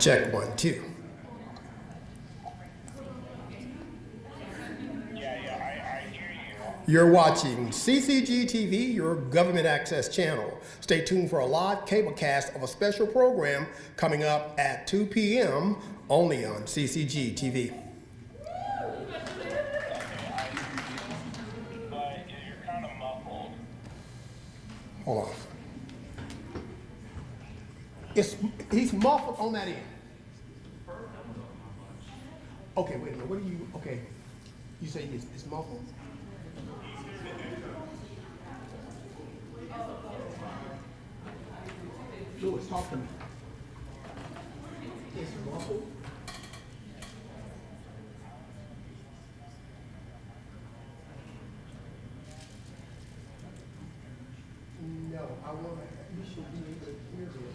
Check 1, 2. I hear you. You're watching CCG TV, your government access channel. Stay tuned for a live cable cast of a special program coming up at 2 p.m. only on CCG TV. But you're kind of muffled. Hold on. He's muffled on that end. Okay, wait a minute. What do you? Okay, you say it's muffled. Louis, talk to me. It's muffled. No, I want to. You should be able to hear this.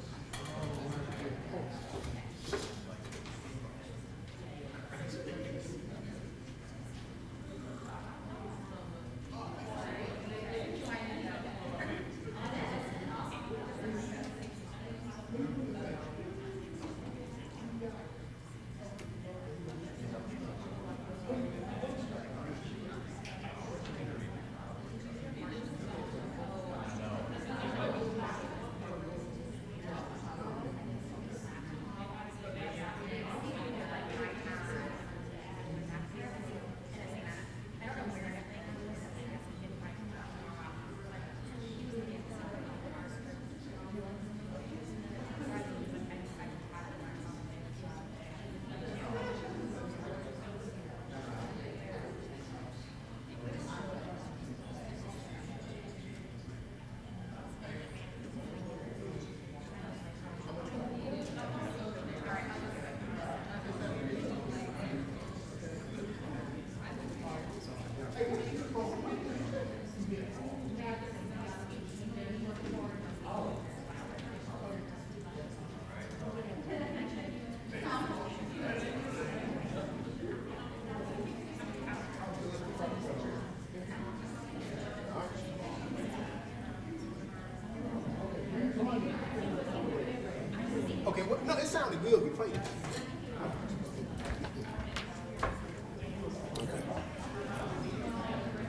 Okay, well, no, it sounded good. We played it.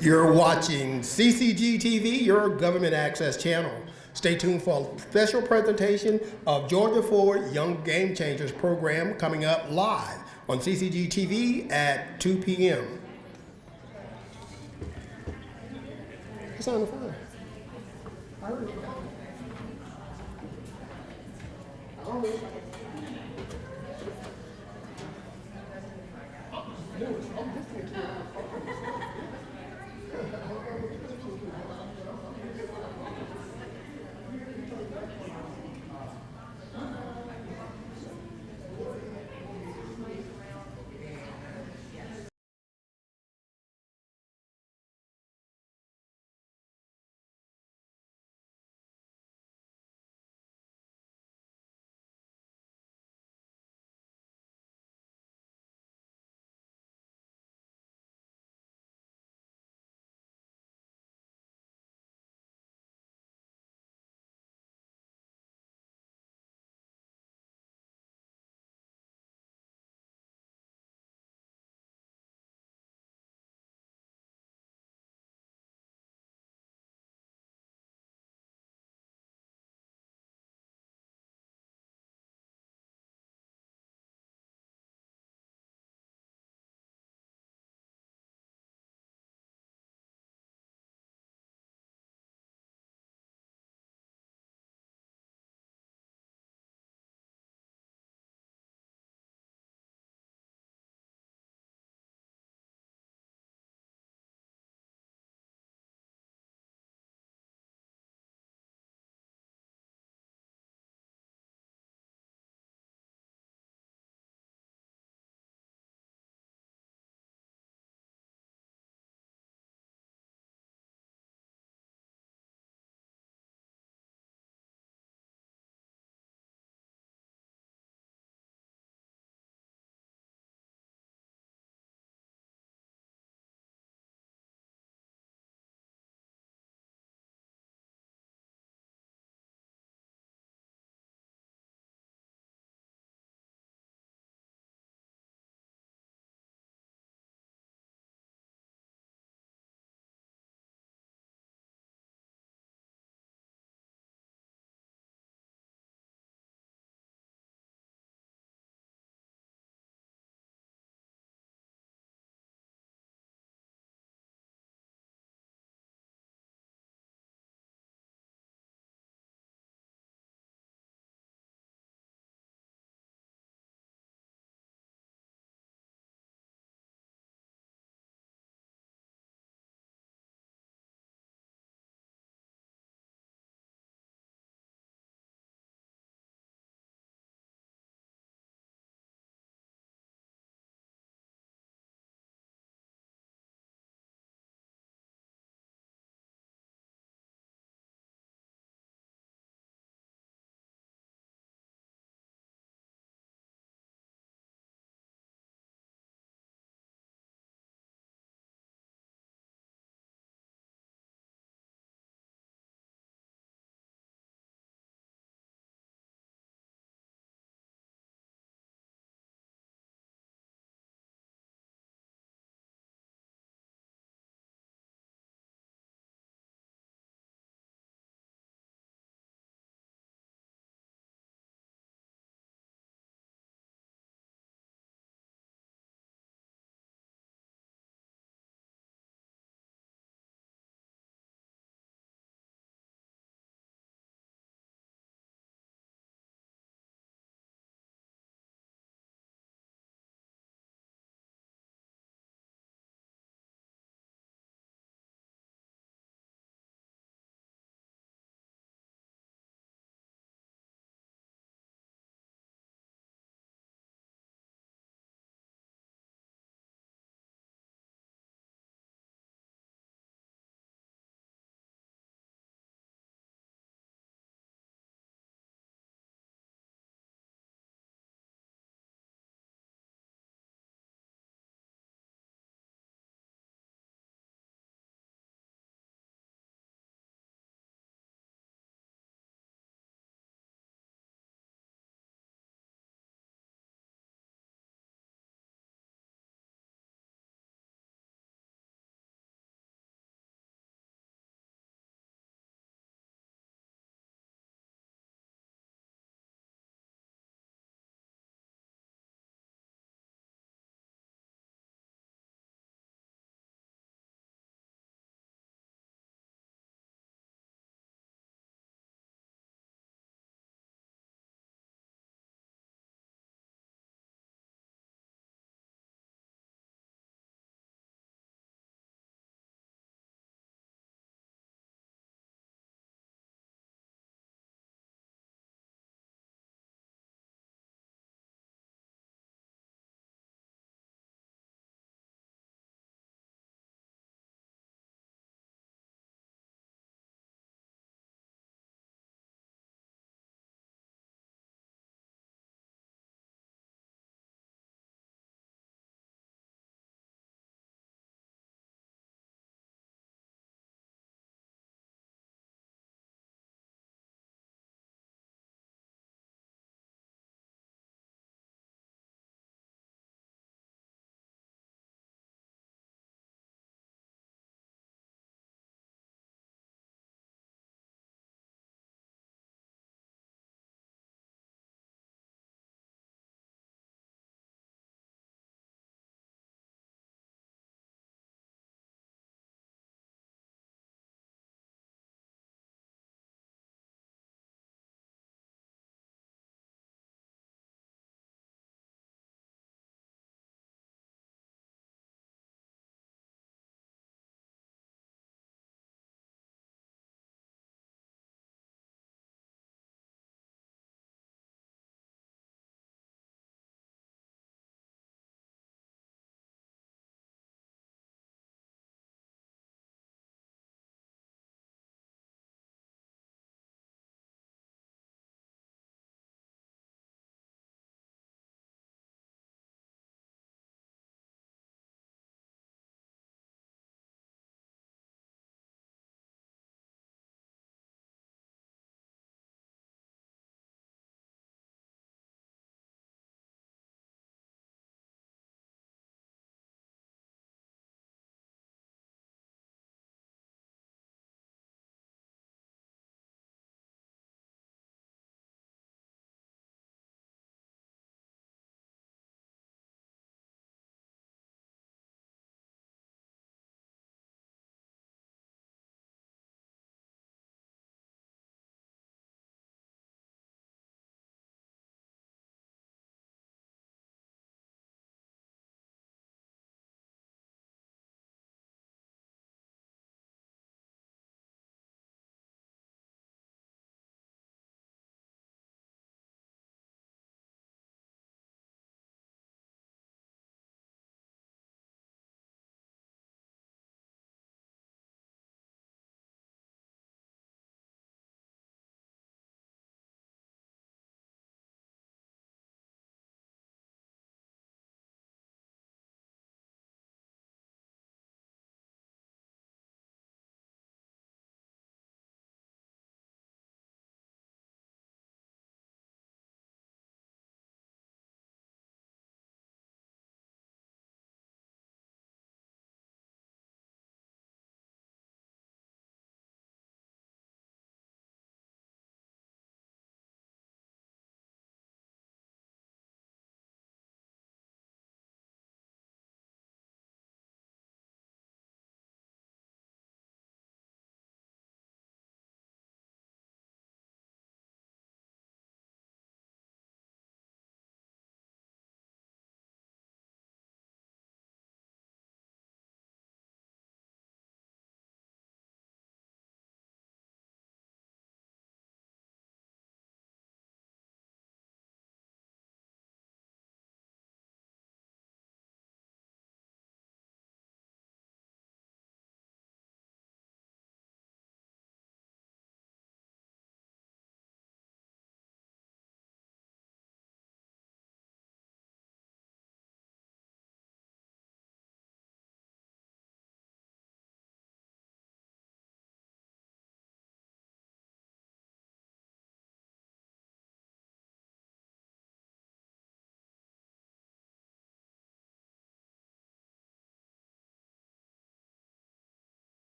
You're watching CCG TV, your government access channel. Stay tuned for a special presentation of Georgia Forward Young Game Changers program coming up live on CCG TV at 2 p.m. It sounded fine. I heard it.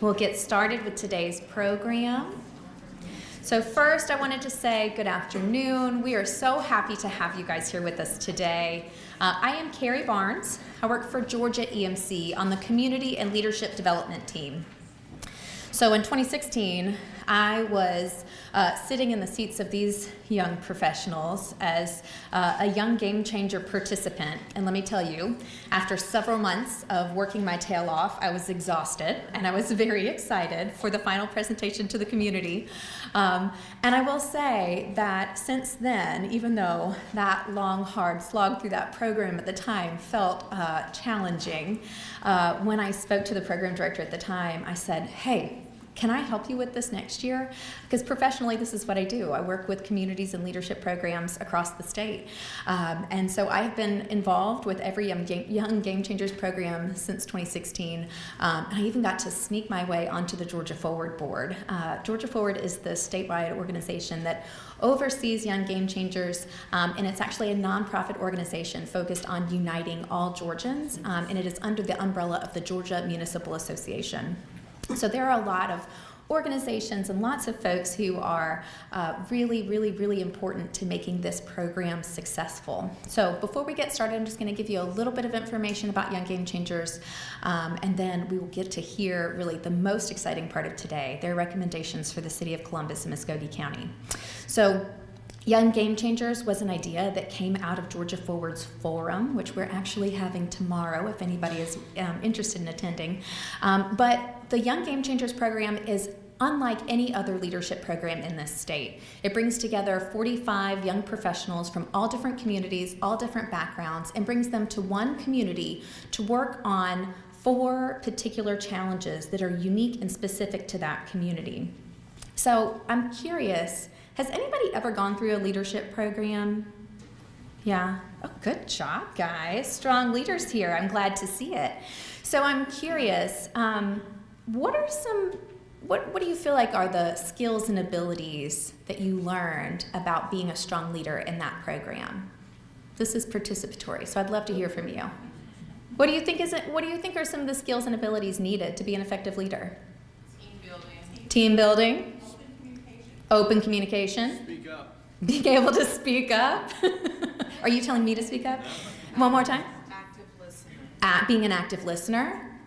We'll get started with today's program. So first, I wanted to say good afternoon. We are so happy to have you guys here with us today. I am Carrie Barnes. I work for Georgia EMC on the Community and Leadership Development team. So in 2016, I was sitting in the seats of these young professionals as a young game changer participant. And let me tell you, after several months of working my tail off, I was exhausted and I was very excited for the final presentation to the community. And I will say that since then, even though that long, hard slog through that program at the time felt challenging, when I spoke to the program director at the time, I said, hey, can I help you with this next year? Because professionally, this is what I do. I work with communities and leadership programs across the state. And so I've been involved with every Young Game Changers program since 2016. And I even got to sneak my way onto the Georgia Forward board. Georgia Forward is the statewide organization that oversees Young Game Changers, and it's actually a nonprofit organization focused on uniting all Georgians, and it is under the umbrella of the Georgia Municipal Association. So there are a lot of organizations and lots of folks who are really important to making this program successful. So before we get started, I'm just going to give you a little bit of information about Young Game Changers, and then we will get to hear really the most exciting part of today, their recommendations for the City of Columbus and Muskogee County. So Young Game Changers was an idea that came out of Georgia Forward's forum, which we're actually having tomorrow if anybody is interested in attending. But the Young Game Changers program is unlike any other leadership program in this state. It brings together 45 young professionals from all different communities, all different backgrounds, and brings them to one community to work on 4 particular challenges that are unique and specific to that community. So I'm curious, has anybody ever gone through a leadership program? Yeah? Oh, good job, guys. Strong leaders here. I'm glad to see it. So I'm curious, what do you feel like are the skills and abilities that you learned about being a strong leader in that program? This is participatory, so I'd love to hear from you. What do you think are some of the skills and abilities needed to be an effective leader? Team building. Open communication. Speak up. Being able to speak up. Are you telling me to speak up? One more time. Active listener. Being an active listener.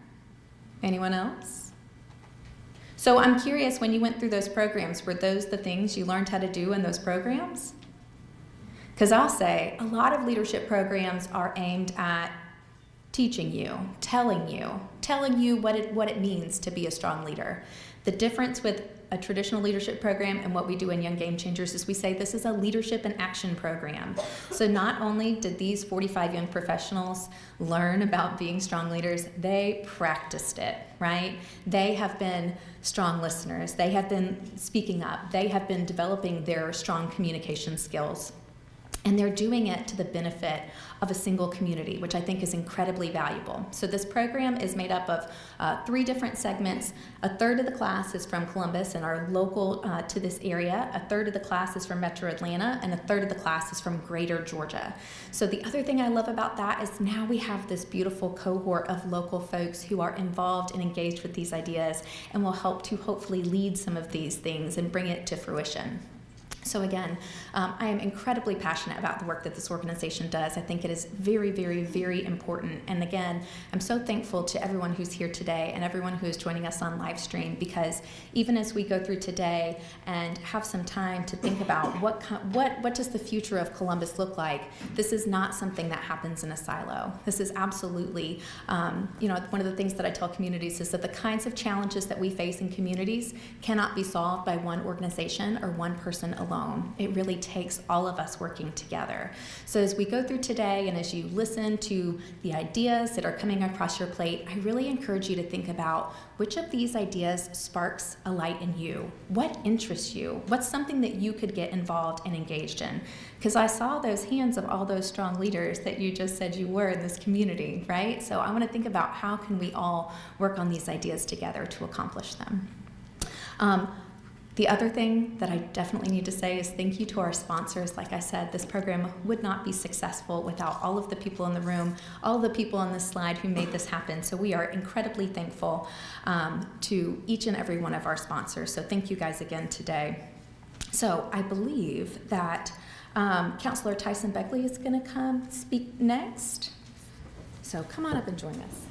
Anyone else? So I'm curious, when you went through those programs, were those the things you learned how to do in those programs? Because I'll say, a lot of leadership programs are aimed at teaching you, telling you what it means to be a strong leader. The difference with a traditional leadership program and what we do in Young Game Changers is we say this is a leadership and action program. So not only did these 45 young professionals learn about being strong leaders, they practiced it, right? They have been strong listeners. They have been speaking up. They have been developing their strong communication skills. And they're doing it to the benefit of a single community, which I think is incredibly valuable. So this program is made up of 3 different segments. A third of the class is from Columbus and are local to this area. A third of the class is from Metro Atlanta, and a third of the class is from Greater Georgia. So the other thing I love about that is now we have this beautiful cohort of local folks who are involved and engaged with these ideas and will help to hopefully lead some of these things and bring it to fruition. So again, I am incredibly passionate about the work that this organization does. I think it is very important. And again, I'm so thankful to everyone who's here today and everyone who is joining us on live stream, because even as we go through today and have some time to think about what does the future of Columbus look like, this is not something that happens in a silo. This is absolutely, one of the things that I tell communities is that the kinds of challenges that we face in communities cannot be solved by one organization or one person alone. It really takes all of us working together. So as we go through today and as you listen to the ideas that are coming across your plate, I really encourage you to think about which of these ideas sparks a light in you. What interests you? What's something that you could get involved and engaged in? Because I saw those hands of all those strong leaders that you just said you were in this community, right? So I want to think about how can we all work on these ideas together to accomplish them. The other thing that I definitely need to say is thank you to our sponsors. Like I said, this program would not be successful without all of the people in the room, all of the people on this slide who made this happen. So we are incredibly thankful to each and every one of our sponsors. So thank you guys again today. So I believe that Councilor Tyson Beckley is going to come speak next. So come on up and join us.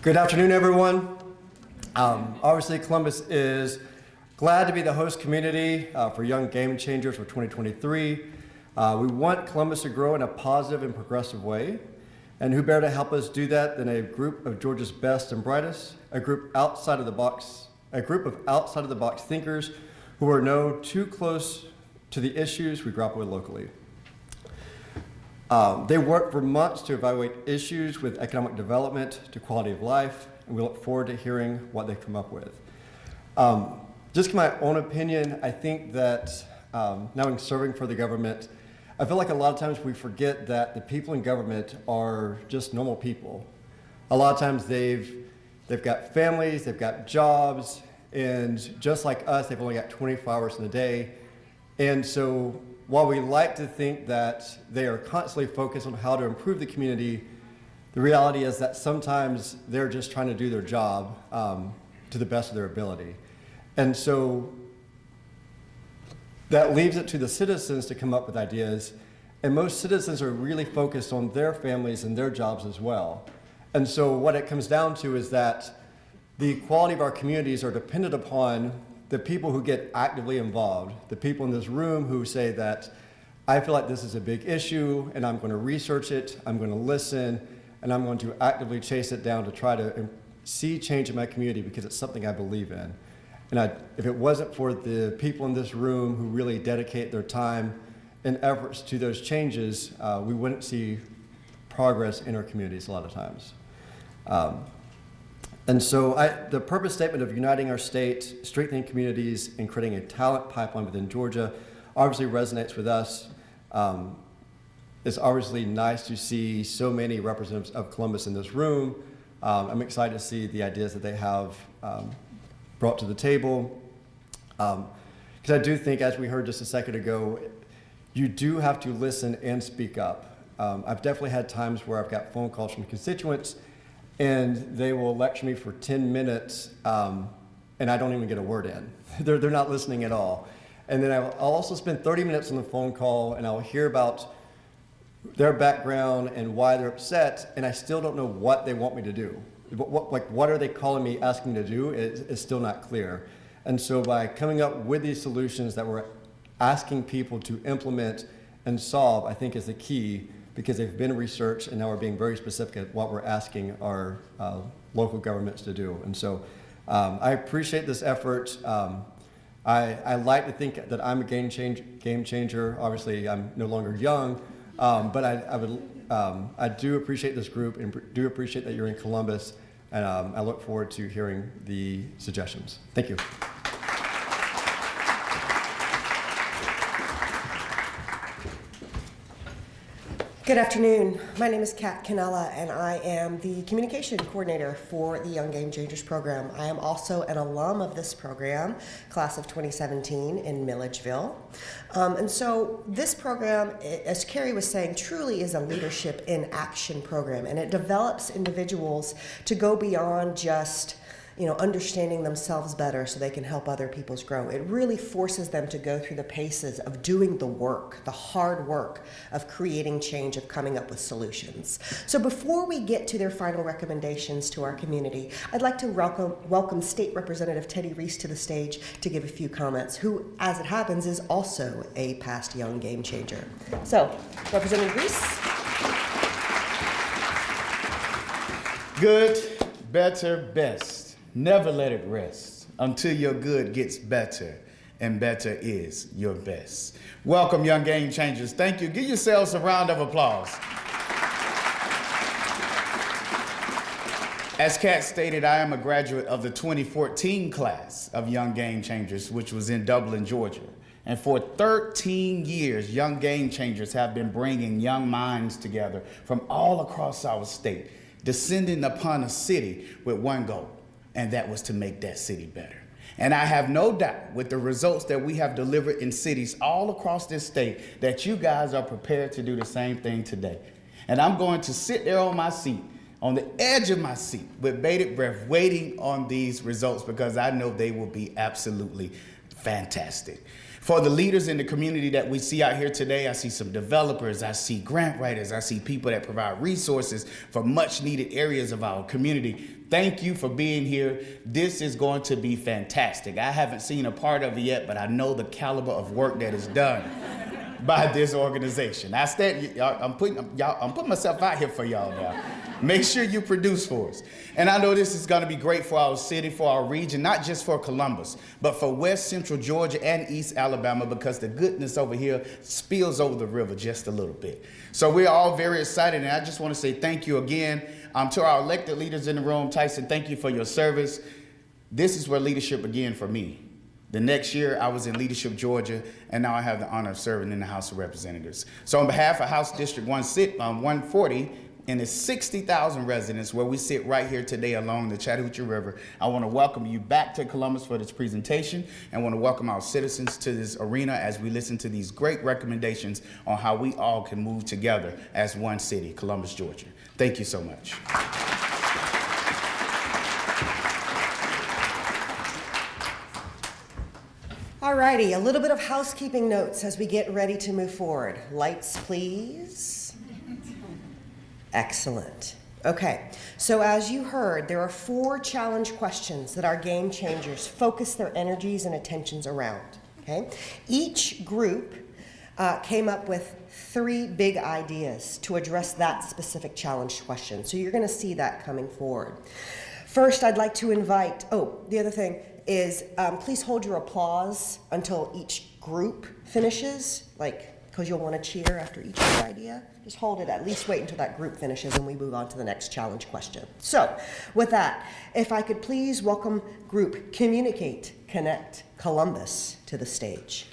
Good afternoon, everyone. Obviously, Columbus is glad to be the host community for Young Game Changers for 2023. We want Columbus to grow in a positive and progressive way. And who better to help us do that than a group of Georgia's best and brightest, a group of outside of the box thinkers who are no too close to the issues we grapple with locally. They worked for months to evaluate issues with economic development to quality of life, and we look forward to hearing what they come up with. Just my own opinion, I think that now in serving for the government, I feel like a lot of times we forget that the people in government are just normal people. A lot of times they've got families, they've got jobs, and just like us, they've only got 24 hours in a day. And so while we like to think that they are constantly focused on how to improve the community, the reality is that sometimes they're just trying to do their job to the best of their ability. And so that leaves it to the citizens to come up with ideas, and most citizens are really focused on their families and their jobs as well. And so what it comes down to is that the quality of our communities are dependent upon the people who get actively involved, the people in this room who say that I feel like this is a big issue and I'm going to research it, I'm going to listen, and I'm going to actively chase it down to try to see change in my community because it's something I believe in. And if it wasn't for the people in this room who really dedicate their time and efforts to those changes, we wouldn't see progress in our communities a lot of times. And so the purpose statement of uniting our state, strengthening communities, and creating a talent pipeline within Georgia obviously resonates with us. It's obviously nice to see so many representatives of Columbus in this room. I'm excited to see the ideas that they have brought to the table. Because I do think, as we heard just a second ago, you do have to listen and speak up. I've definitely had times where I've got phone calls from constituents and they will lecture me for 10 minutes and I don't even get a word in. They're not listening at all. And then I'll also spend 30 minutes on the phone call and I'll hear about their background and why they're upset, and I still don't know what they want me to do. What are they calling me, asking me to do is still not clear. And so by coming up with these solutions that we're asking people to implement and solve, I think is the key, because they've been researched and now we're being very specific at what we're asking our local governments to do. And so I appreciate this effort. I like to think that I'm a game changer. Obviously, I'm no longer young, but I do appreciate this group and do appreciate that you're in Columbus, and I look forward to hearing the suggestions. Thank you. Good afternoon. My name is Kat Canella, and I am the communication coordinator for the Young Game Changers program. I am also an alum of this program, class of 2017 in Milledgeville. And so this program, as Carrie was saying, truly is a leadership in action program, and it develops individuals to go beyond just understanding themselves better so they can help other people's grow. It really forces them to go through the paces of doing the work, the hard work of creating change, of coming up with solutions. So before we get to their final recommendations to our community, I'd like to welcome State Representative Teddy Reese to the stage to give a few comments, who, as it happens, is also a past Young Game Changer. So, Representative Reese. Good, better, best. Never let it rest until your good gets better, and better is your best. Welcome, Young Game Changers. Thank you. Give yourselves a round of applause. As Kat stated, I am a graduate of the 2014 class of Young Game Changers, which was in Dublin, Georgia. And for 13 years, Young Game Changers have been bringing young minds together from all across our state, descending upon a city with one goal, and that was to make that city better. And I have no doubt with the results that we have delivered in cities all across this state that you guys are prepared to do the same thing today. And I'm going to sit there on my seat, on the edge of my seat with bated breath, waiting on these results because I know they will be absolutely fantastic. For the leaders in the community that we see out here today, I see some developers, I see grant writers, I see people that provide resources for much needed areas of our community. Thank you for being here. This is going to be fantastic. I haven't seen a part of it yet, but I know the caliber of work that is done by this organization. I'm putting myself out here for y'all now. Make sure you produce for us. And I know this is going to be great for our city, for our region, not just for Columbus, but for West Central Georgia and East Alabama, because the goodness over here spills over the river just a little bit. So we're all very excited, and I just want to say thank you again to our elected leaders in the room. Tyson, thank you for your service. This is where leadership began for me. The next year, I was in Leadership Georgia, and now I have the honor of serving in the House of Representatives. So on behalf of House District 140, and its 60,000 residents where we sit right here today along the Chattahoochee River, I want to welcome you back to Columbus for this presentation and want to welcome our citizens to this arena as we listen to these great recommendations on how we all can move together as one city, Columbus, Georgia. Thank you so much. Alrighty, a little bit of housekeeping notes as we get ready to move forward. Lights, please. Excellent. Okay, so as you heard, there are 4 challenge questions that our game changers focus their energies and attentions around. Okay, each group came up with 3 big ideas to address that specific challenge question. So you're going to see that coming forward. First, I'd like to invite, the other thing is please hold your applause until each group finishes, because you'll want to cheer after each idea. Just hold it, at least wait until that group finishes and we move on to the next challenge question. So with that, if I could please welcome group Communicate, Connect, Columbus to the stage.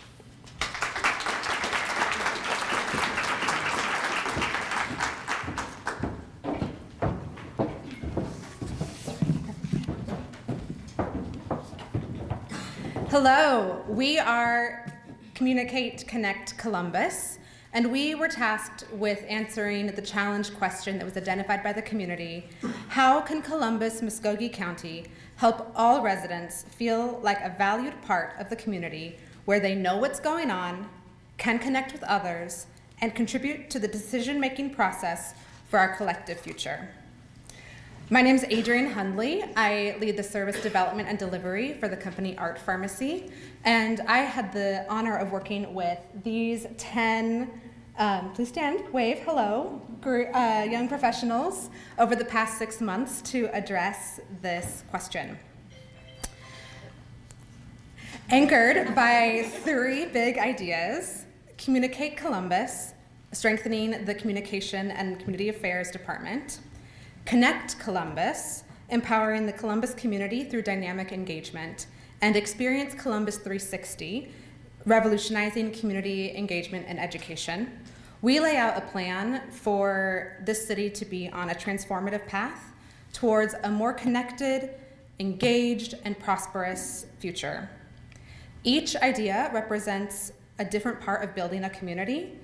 Hello, we are Communicate, Connect, Columbus, and we were tasked with answering the challenge question that was identified by the community: how can Columbus, Muskogee County help all residents feel like a valued part of the community where they know what's going on, can connect with others, and contribute to the decision-making process for our collective future? My name is Adrienne Hundley. I lead the service development and delivery for the company Art Pharmacy, and I had the honor of working with these 10, please stand, wave, hello, young professionals over the past 6 months to address this question. Anchored by 3 big ideas: Communicate Columbus, strengthening the communication and community affairs department; Connect Columbus, empowering the Columbus community through dynamic engagement; and Experience Columbus 360, revolutionizing community engagement and education. We lay out a plan for this city to be on a transformative path towards a more connected, engaged, and prosperous future. Each idea represents a different part of building a community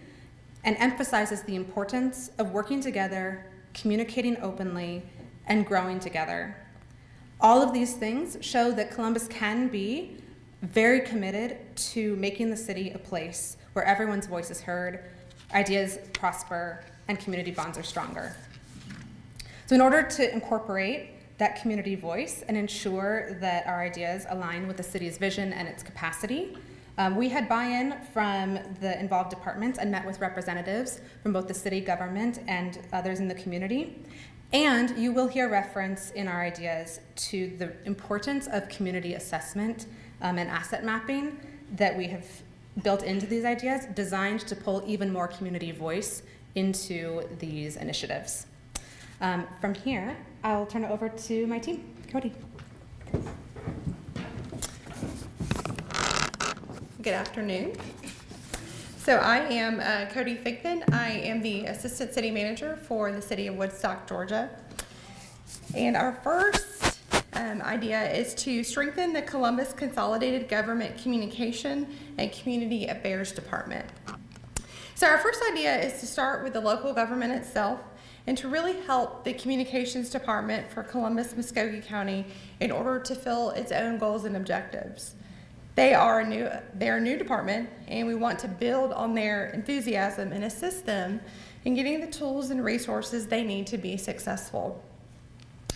and emphasizes the importance of working together, communicating openly, and growing together. All of these things show that Columbus can be very committed to making the city a place where everyone's voice is heard, ideas prosper, and community bonds are stronger. So in order to incorporate that community voice and ensure that our ideas align with the city's vision and its capacity, we had buy-in from the involved departments and met with representatives from both the city government and others in the community. And you will hear reference in our ideas to the importance of community assessment and asset mapping that we have built into these ideas, designed to pull even more community voice into these initiatives. From here, I'll turn it over to my team. Cody. Good afternoon. So I am Cody Thigpen. I am the Assistant City Manager for the City of Woodstock, Georgia. And our first idea is to strengthen the Columbus Consolidated Government Communication and Community Affairs Department. So our first idea is to start with the local government itself and to really help the Communications Department for Columbus-Muskogee County in order to fill its own goals and objectives. They are a new department, and we want to build on their enthusiasm and assist them in getting the tools and resources they need to be successful.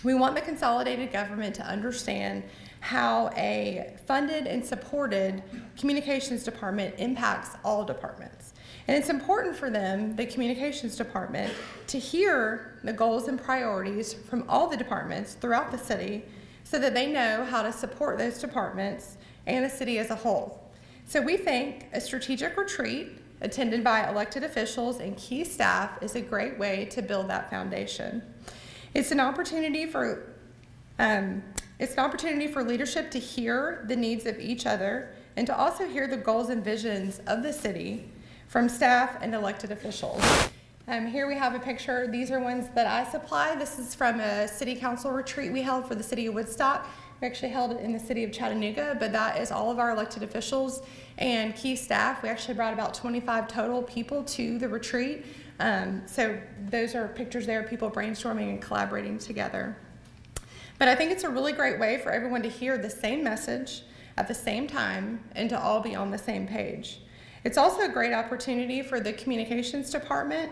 We want the consolidated government to understand how a funded and supported communications department impacts all departments. And it's important for them, the communications department, to hear the goals and priorities from all the departments throughout the city so that they know how to support those departments and the city as a whole. So we think a strategic retreat attended by elected officials and key staff is a great way to build that foundation. It's an opportunity for leadership to hear the needs of each other and to also hear the goals and visions of the city from staff and elected officials. Here we have a picture. These are ones that I supply. This is from a city council retreat we held for the city of Woodstock. We actually held it in the city of Chattanooga, but that is all of our elected officials and key staff. We actually brought about 25 total people to the retreat. So those are pictures there of people brainstorming and collaborating together. But I think it's a really great way for everyone to hear the same message at the same time and to all be on the same page. It's also a great opportunity for the communications department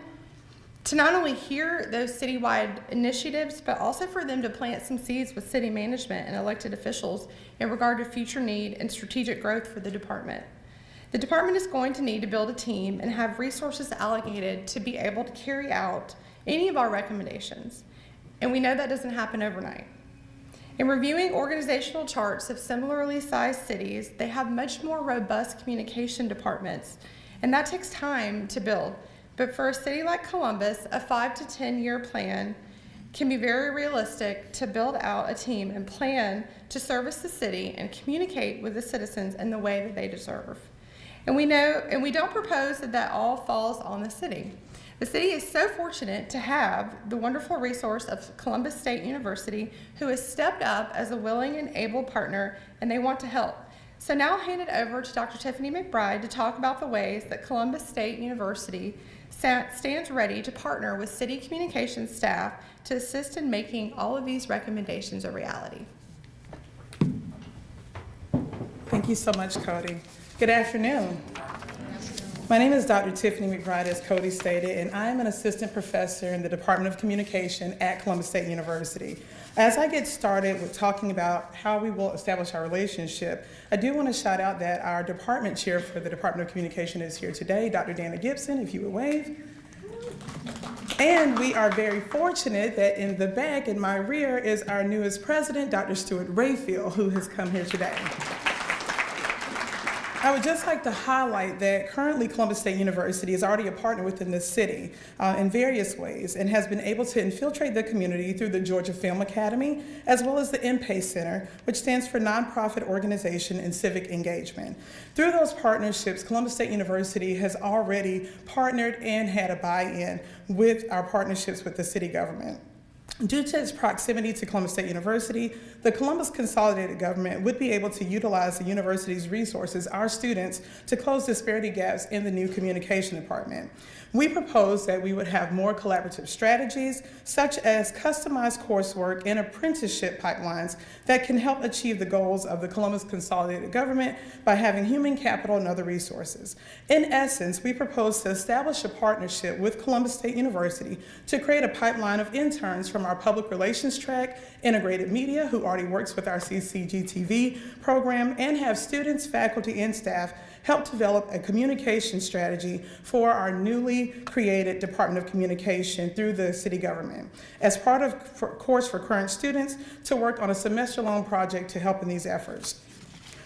to not only hear those citywide initiatives, but also for them to plant some seeds with city management and elected officials in regard to future need and strategic growth for the department. The department is going to need to build a team and have resources allocated to be able to carry out any of our recommendations. And we know that doesn't happen overnight. In reviewing organizational charts of similarly sized cities, they have much more robust communication departments, and that takes time to build. But for a city like Columbus, a 5 to 10 year plan can be very realistic to build out a team and plan to service the city and communicate with the citizens in the way that they deserve. And we don't propose that all falls on the city. The city is so fortunate to have the wonderful resource of Columbus State University, who has stepped up as a willing and able partner, and they want to help. So now I'll hand it over to Dr. Tiffany McBride to talk about the ways that Columbus State University stands ready to partner with city communications staff to assist in making all of these recommendations a reality. Thank you so much, Cody. Good afternoon. My name is Dr. Tiffany McBride, as Cody stated, and I am an assistant professor in the Department of Communication at Columbus State University. As I get started with talking about how we will establish our relationship, I do want to shout out that our department chair for the Department of Communication is here today, Dr. Dana Gibson, if you would wave. And we are very fortunate that in the back, in my rear, is our newest president, Dr. Stuart Rayfield, who has come here today. I would just like to highlight that currently Columbus State University is already a partner within the city in various ways and has been able to infiltrate the community through the Georgia Film Academy, as well as the MPACE Center, which stands for Nonprofit Organization and Civic Engagement. Through those partnerships, Columbus State University has already partnered and had a buy-in with our partnerships with the city government. Due to its proximity to Columbus State University, the Columbus Consolidated Government would be able to utilize the university's resources, our students, to close disparity gaps in the new communication department. We propose that we would have more collaborative strategies, such as customized coursework and apprenticeship pipelines that can help achieve the goals of the Columbus Consolidated Government by having human capital and other resources. In essence, we propose to establish a partnership with Columbus State University to create a pipeline of interns from our public relations track, integrated media, who already works with our CCG TV program, and have students, faculty, and staff help develop a communication strategy for our newly created Department of Communication through the city government, as part of course for current students to work on a semester-long project to help in these efforts.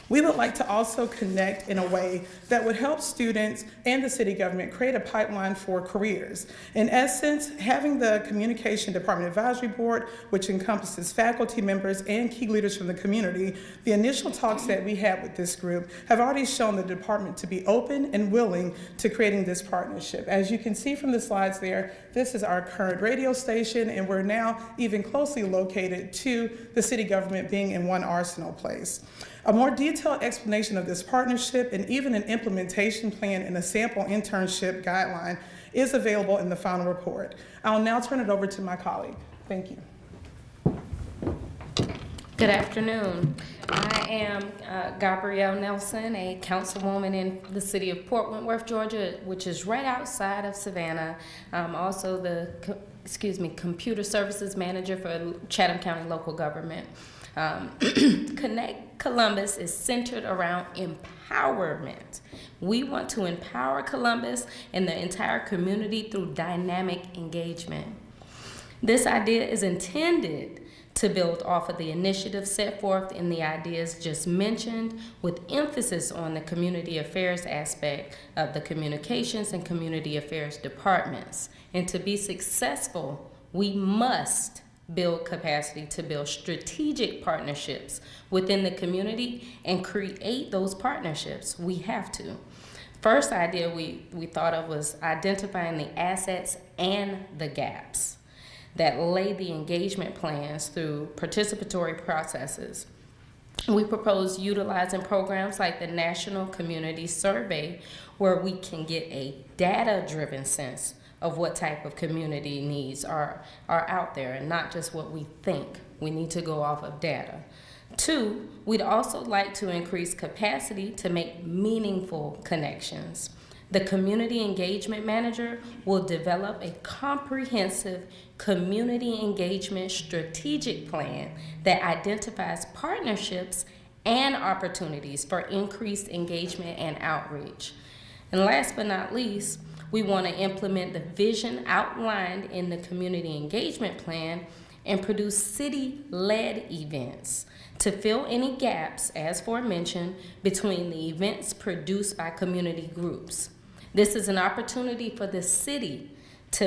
We would like to also connect in a way that would help students and the city government create a pipeline for careers. In essence, having the Communication Department Advisory Board, which encompasses faculty members and key leaders from the community, the initial talks that we had with this group have already shown the department to be open and willing to creating this partnership. As you can see from the slides there, this is our current radio station, and we're now even closely located to the city government being in one Arsenal place. A more detailed explanation of this partnership and even an implementation plan and a sample internship guideline is available in the final report. I'll now turn it over to my colleague. Thank you. Good afternoon. I am Gabrielle Nelson, a councilwoman in the city of Port Wentworth, Georgia, which is right outside of Savannah. I'm also the computer services manager for Chatham County local government. Connect Columbus is centered around empowerment. We want to empower Columbus and the entire community through dynamic engagement. This idea is intended to build off of the initiatives set forth in the ideas just mentioned, with emphasis on the community affairs aspect of the communications and community affairs departments. And to be successful, we must build capacity to build strategic partnerships within the community and create those partnerships. We have to. First idea we thought of was identifying the assets and the gaps that lay the engagement plans through participatory processes. We propose utilizing programs like the National Community Survey, where we can get a data-driven sense of what type of community needs are out there and not just what we think. We need to go off of data. 2, we'd also like to increase capacity to make meaningful connections. The Community Engagement Manager will develop a comprehensive community engagement strategic plan that identifies partnerships and opportunities for increased engagement and outreach. And last but not least, we want to implement the vision outlined in the Community Engagement Plan and produce city-led events to fill any gaps, as aforementioned, between the events produced by community groups. This is an opportunity for the city to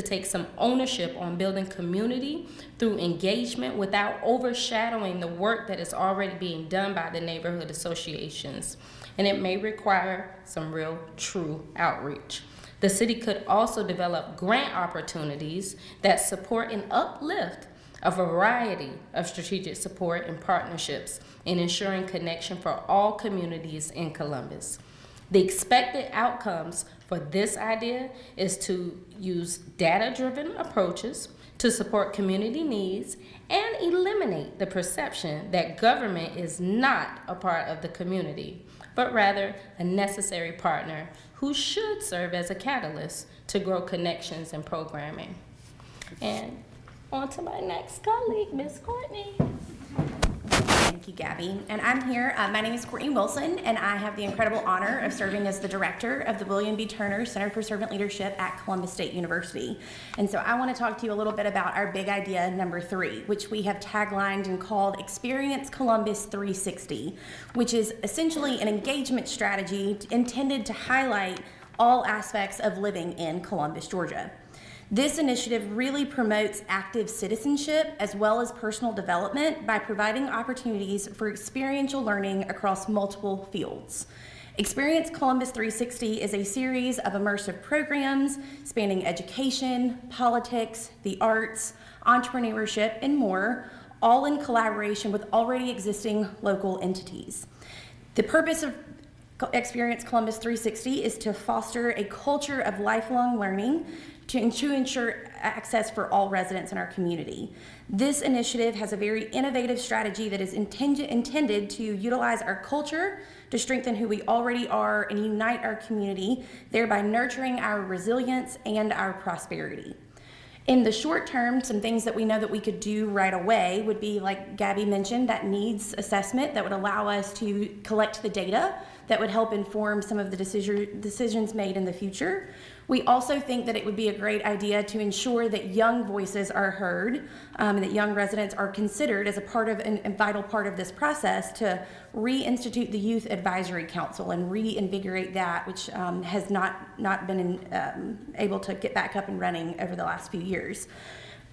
take some ownership on building community through engagement without overshadowing the work that is already being done by the neighborhood associations. And it may require some real, true outreach. The city could also develop grant opportunities that support and uplift a variety of strategic support and partnerships in ensuring connection for all communities in Columbus. The expected outcomes for this idea is to use data-driven approaches to support community needs and eliminate the perception that government is not a part of the community, but rather a necessary partner who should serve as a catalyst to grow connections and programming. And on to my next colleague, Ms. Courtney. Thank you, Gabby. And I'm here. My name is Courtney Wilson, and I have the incredible honor of serving as the director of the William B. Turner Center for Servant Leadership at Columbus State University. And so I want to talk to you a little bit about our big idea number 3, which we have taglined and called Experience Columbus 360, which is essentially an engagement strategy intended to highlight all aspects of living in Columbus, Georgia. This initiative really promotes active citizenship as well as personal development by providing opportunities for experiential learning across multiple fields. Experience Columbus 360 is a series of immersive programs spanning education, politics, the arts, entrepreneurship, and more, all in collaboration with already existing local entities. The purpose of Experience Columbus 360 is to foster a culture of lifelong learning to ensure access for all residents in our community. This initiative has a very innovative strategy that is intended to utilize our culture to strengthen who we already are and unite our community, thereby nurturing our resilience and our prosperity. In the short term, some things that we know that we could do right away would be, like Gabby mentioned, that needs assessment that would allow us to collect the data that would help inform some of the decisions made in the future. We also think that it would be a great idea to ensure that young voices are heard and that young residents are considered as a part of a vital part of this process to reinstitute the Youth Advisory Council and reinvigorate that, which has not been able to get back up and running over the last few years.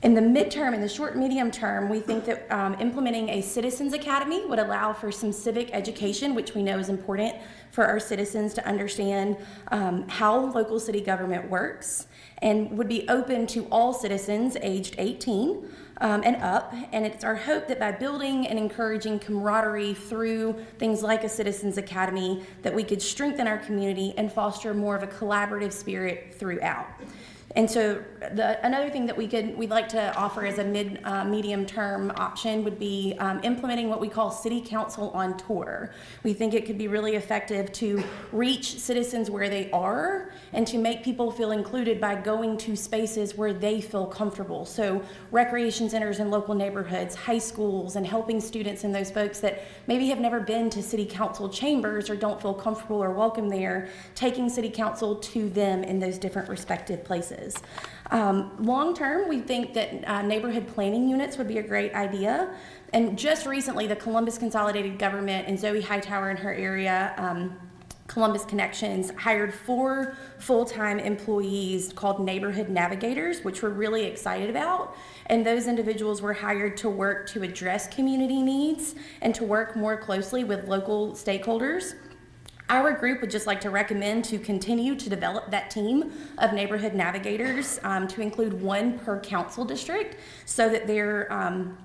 In the midterm, in the short and medium term, we think that implementing a Citizens Academy would allow for some civic education, which we know is important for our citizens to understand how local city government works, and would be open to all citizens aged 18 and up. And it's our hope that by building and encouraging camaraderie through things like a Citizens Academy, that we could strengthen our community and foster more of a collaborative spirit throughout. And so another thing that we'd like to offer as a medium term option would be implementing what we call City Council on Tour. We think it could be really effective to reach citizens where they are and to make people feel included by going to spaces where they feel comfortable. So recreation centers in local neighborhoods, high schools, and helping students and those folks that maybe have never been to city council chambers or don't feel comfortable or welcome there, taking city council to them in those different respective places. Long term, we think that neighborhood planning units would be a great idea. And just recently, the Columbus Consolidated Government and Zoe Hightower in her area, Columbus Connections, hired 4 full-time employees called neighborhood navigators, which we're really excited about. And those individuals were hired to work to address community needs and to work more closely with local stakeholders. Our group would just like to recommend to continue to develop that team of neighborhood navigators to include 1 per council district so that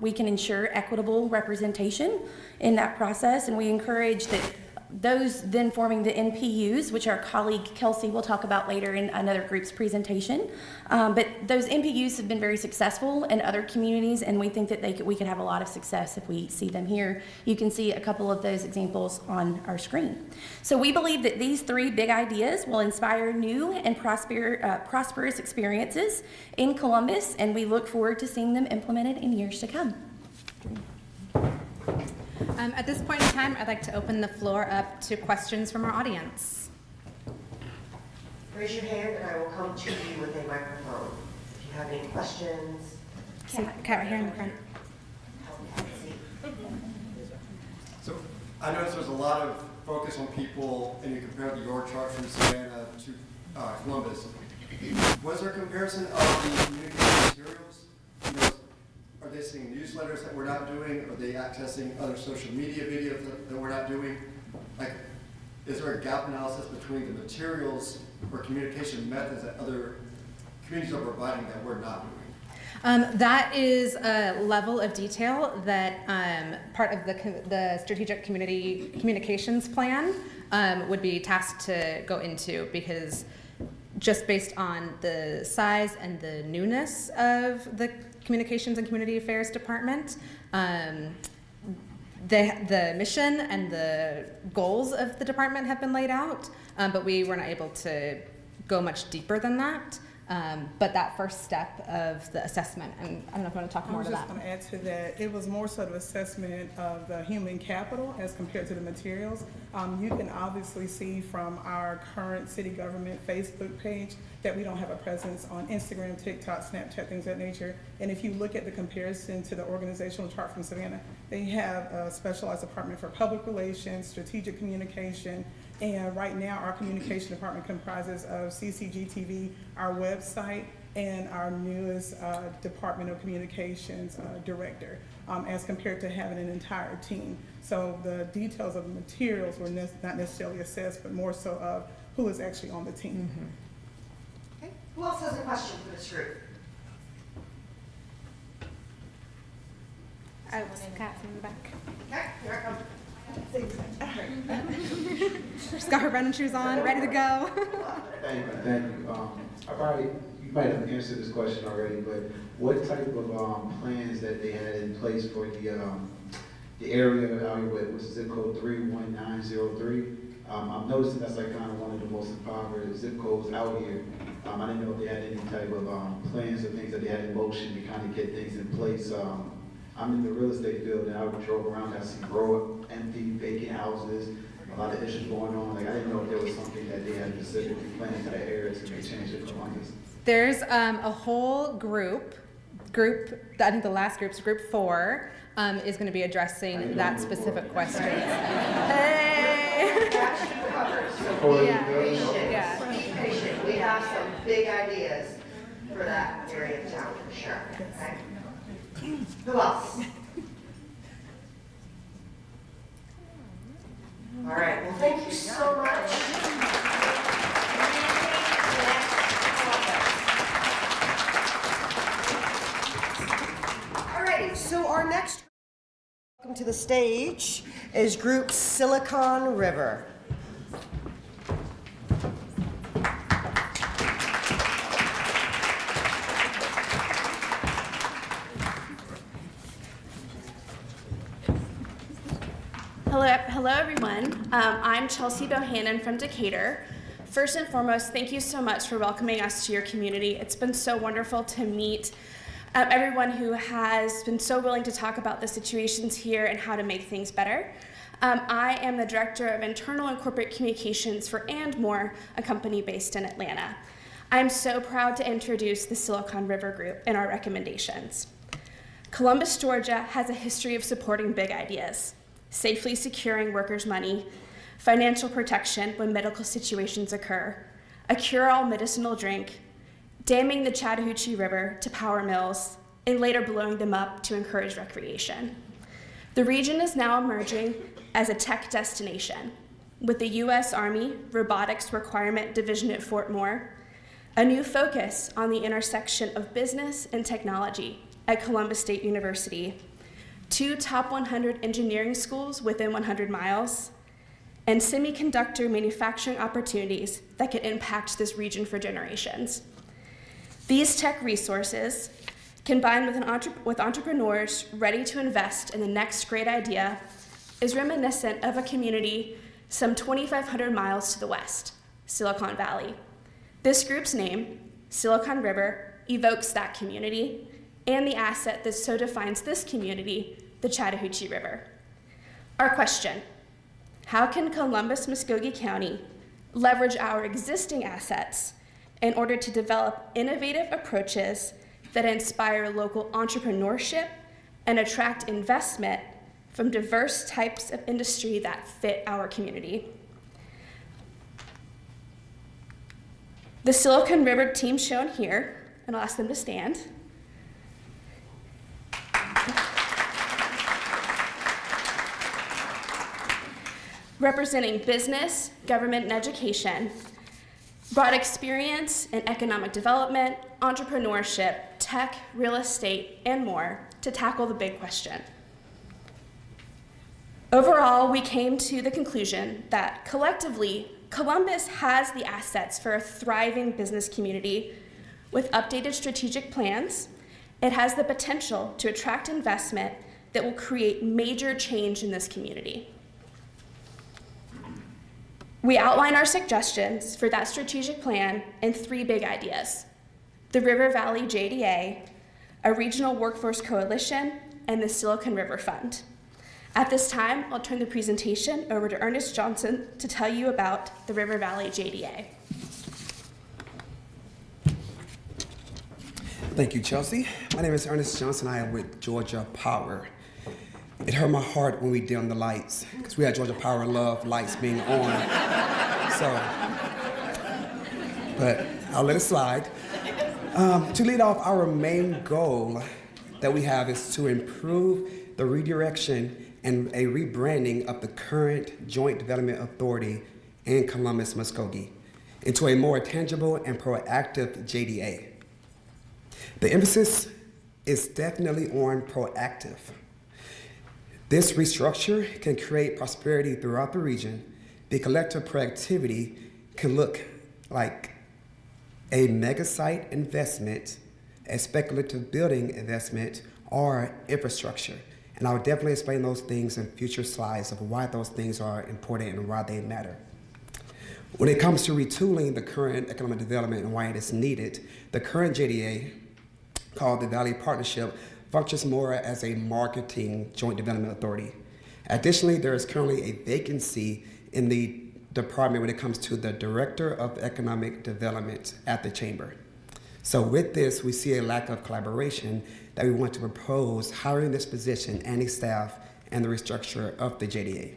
we can ensure equitable representation in that process. And we encourage that those then forming the NPUs, which our colleague Kelsey will talk about later in another group's presentation. But those NPUs have been very successful in other communities, and we think that we could have a lot of success if we see them here. You can see a couple of those examples on our screen. So we believe that these 3 big ideas will inspire new and prosperous experiences in Columbus, and we look forward to seeing them implemented in years to come. At this point in time, I'd like to open the floor up to questions from our audience. Raise your hand and I will come to you with a microphone. If you have any questions. Kat right here in the front. So I noticed there's a lot of focus on people, and you compare the org chart from Savannah to Columbus. Was there a comparison of the communication materials? You know, are they seeing newsletters that we're not doing? Are they accessing other social media videos that we're not doing? Like, is there a gap analysis between the materials or communication methods that other communities are providing that we're not doing? That is a level of detail that part of the strategic community communications plan would be tasked to go into, because just based on the size and the newness of the Communications and Community Affairs Department, the mission and the goals of the department have been laid out, but we were not able to go much deeper than that. But that first step of the assessment, and I don't know if you want to talk more to that. I was just going to add to that, it was more sort of assessment of the human capital as compared to the materials. You can obviously see from our current city government Facebook page that we don't have a presence on Instagram, TikTok, Snapchat, things of that nature. And if you look at the comparison to the organizational chart from Savannah, they have a specialized department for public relations, strategic communication, and right now our communication department comprises of CCG TV, our website, and our newest Department of Communications director, as compared to having an entire team. So the details of the materials were not necessarily assessed, but more so of who is actually on the team. Mm-hmm. Okay. Who else has a question for this group? I will name Kat from the back. Okay, here I come. She's got her running shoes on, ready to go. Thank you. You might have answered this question already, but what type of plans that they had in place for the area out here with zip code 31903? I've noticed that's like kind of one of the most impoverished zip codes out here. I didn't know if they had any type of plans or things that they had in motion to kind of get things in place. I'm in the real estate field, and I drove around, I see empty, vacant houses, a lot of issues going on. Like, I didn't know if there was something that they had specifically planned for that area to make change to Columbus. There's a whole group, I think the last group's group 4, is going to be addressing that specific question. Hey! Be patient. We have some big ideas for that area of town for sure. Okay. Who else? All right. Well, thank you so much. All righty. So our next welcome to the stage is Group Silicon River. Hello everyone. I'm Chelsea Bohannon from Decatur. First and foremost, thank you so much for welcoming us to your community. It's been so wonderful to meet everyone who has been so willing to talk about the situations here and how to make things better. I am the Director of Internal and Corporate Communications for And More, a company based in Atlanta. I'm so proud to introduce the Silicon River Group and our recommendations. Columbus, Georgia has a history of supporting big ideas, safely securing workers' money, financial protection when medical situations occur, a cure-all medicinal drink, damming the Chattahoochee River to power mills, and later blowing them up to encourage recreation. The region is now emerging as a tech destination, with the U.S. Army Robotics Requirement Division at Fort Moore, a new focus on the intersection of business and technology at Columbus State University, 2 top 100 engineering schools within 100 miles, and semiconductor manufacturing opportunities that could impact this region for generations. These tech resources, combined with entrepreneurs ready to invest in the next great idea, is reminiscent of a community some 2,500 miles to the west, Silicon Valley. This group's name, Silicon River, evokes that community and the asset that so defines this community, the Chattahoochee River. Our question: how can Columbus-Muskogee County leverage our existing assets in order to develop innovative approaches that inspire local entrepreneurship and attract investment from diverse types of industry that fit our community? The Silicon River team shown here, and I'll ask them to stand. Representing business, government, and education, brought experience in economic development, entrepreneurship, tech, real estate, and more to tackle the big question. Overall, we came to the conclusion that collectively, Columbus has the assets for a thriving business community with updated strategic plans. It has the potential to attract investment that will create major change in this community. We outline our suggestions for that strategic plan in 3 big ideas: the River Valley JDA, a regional workforce coalition, and the Silicon River Fund. At this time, I'll turn the presentation over to Ernest Johnson to tell you about the River Valley JDA. Thank you, Chelsea. My name is Ernest Johnson. I am with Georgia Power. It hurt my heart when we dimmed the lights, because we had Georgia Power love lights being on. But I'll let it slide. To lead off, our main goal that we have is to improve the redirection and a rebranding of the current Joint Development Authority in Columbus-Muskogee into a more tangible and proactive JDA. The emphasis is definitely on proactive. This restructure can create prosperity throughout the region. The collective proactivity can look like a mega site investment, a speculative building investment, or infrastructure. And I'll definitely explain those things in future slides of why those things are important and why they matter. When it comes to retooling the current economic development and why it is needed, the current JDA, called the Valley Partnership, functions more as a marketing joint development authority. Additionally, there is currently a vacancy in the department when it comes to the Director of Economic Development at the Chamber. So with this, we see a lack of collaboration that we want to propose hiring this position and its staff and the restructure of the JDA.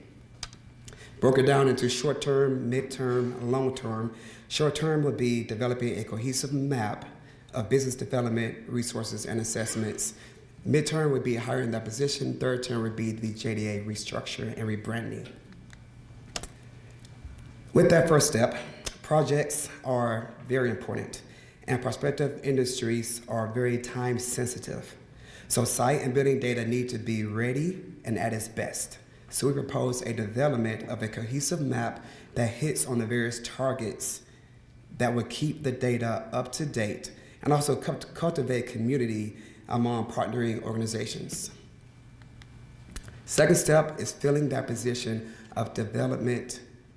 Broken down into short-term, mid-term, long-term. Short-term would be developing a cohesive map of business development, resources, and assessments. Mid-term would be hiring that position. Third term would be the JDA restructure and rebranding. With that first step, projects are very important, and prospective industries are very time sensitive. So site and building data need to be ready and at its best. So we propose a development of a cohesive map that hits on the various targets that would keep the data up to date and also cultivate community among partnering organizations. Second step is filling that position of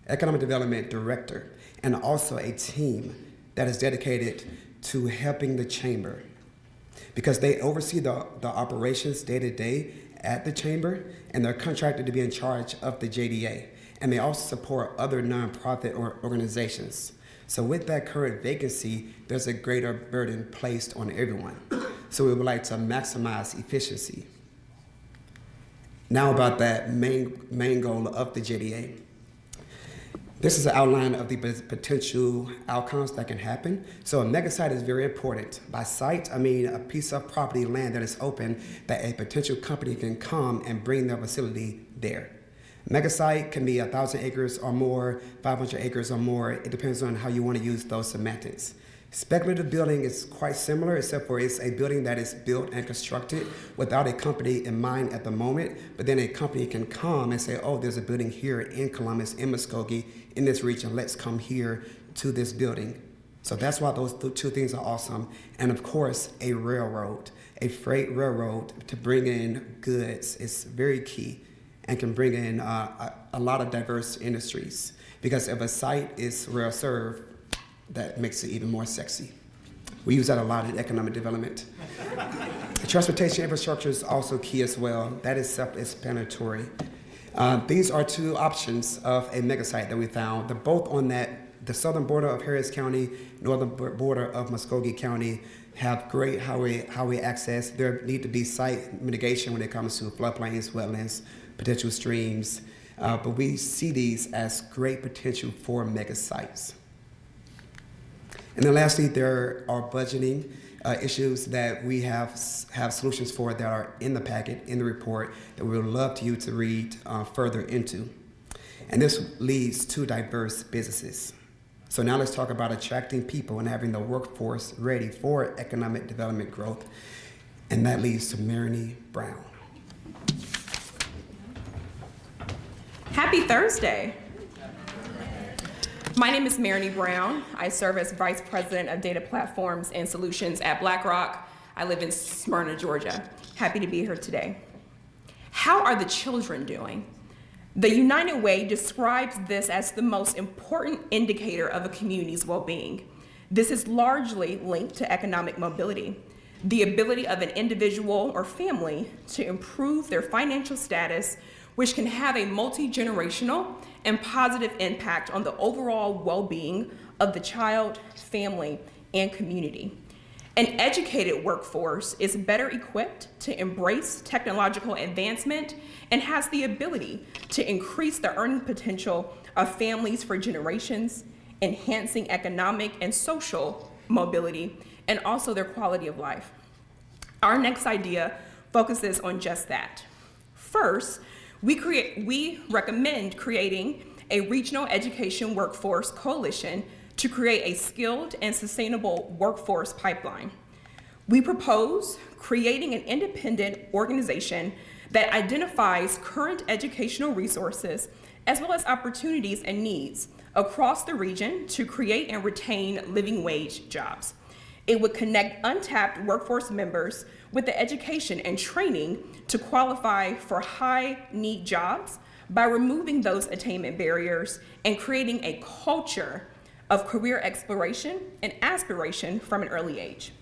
economic development director, and also a team that is dedicated to helping the chamber, because they oversee the operations day to day at the chamber, and they're contracted to be in charge of the JDA, and they also support other nonprofit organizations. So with that current vacancy, there's a greater burden placed on everyone. So we would like to maximize efficiency. Now about that main goal of the JDA. This is an outline of the potential outcomes that can happen. So a mega site is very important. By site, I mean a piece of property, land that is open that a potential company can come and bring their facility there. Mega site can be 1,000 acres or more, 500 acres or more. It depends on how you want to use those semantics. Speculative building is quite similar, except for it's a building that is built and constructed without a company in mind at the moment, but then a company can come and say, oh, there's a building here in Columbus, in Muskogee, in this region, let's come here to this building. So that's why those two things are awesome. And of course, a railroad, a freight railroad to bring in goods is very key and can bring in a lot of diverse industries. Because if a site is rail served, that makes it even more sexy. We use that a lot in economic development. Transportation infrastructure is also key as well. That is self-explanatory. These are two options of a mega site that we found. They're both on the southern border of Harris County, northern border of Muskogee County, have great highway access. There need to be site mitigation when it comes to floodplains, wetlands, potential streams. But we see these as great potential for mega sites. And then lastly, there are budgeting issues that we have solutions for that are in the packet, in the report, that we would love you to read further into. And this leads to diverse businesses. So now let's talk about attracting people and having the workforce ready for economic development growth. And that leads to Marnie Brown. Happy Thursday. My name is Marnie Brown. I serve as Vice President of Data Platforms and Solutions at BlackRock. I live in Smyrna, Georgia. Happy to be here today. How are the children doing? The United Way describes this as the most important indicator of a community's well-being. This is largely linked to economic mobility, the ability of an individual or family to improve their financial status, which can have a multi-generational and positive impact on the overall well-being of the child, family, and community. An educated workforce is better equipped to embrace technological advancement and has the ability to increase the earning potential of families for generations, enhancing economic and social mobility, and also their quality of life. Our next idea focuses on just that. First, we recommend creating a regional education workforce coalition to create a skilled and sustainable workforce pipeline. We propose creating an independent organization that identifies current educational resources as well as opportunities and needs across the region to create and retain living wage jobs. It would connect untapped workforce members with the education and training to qualify for high-need jobs by removing those attainment barriers and creating a culture of career exploration and aspiration from an early age.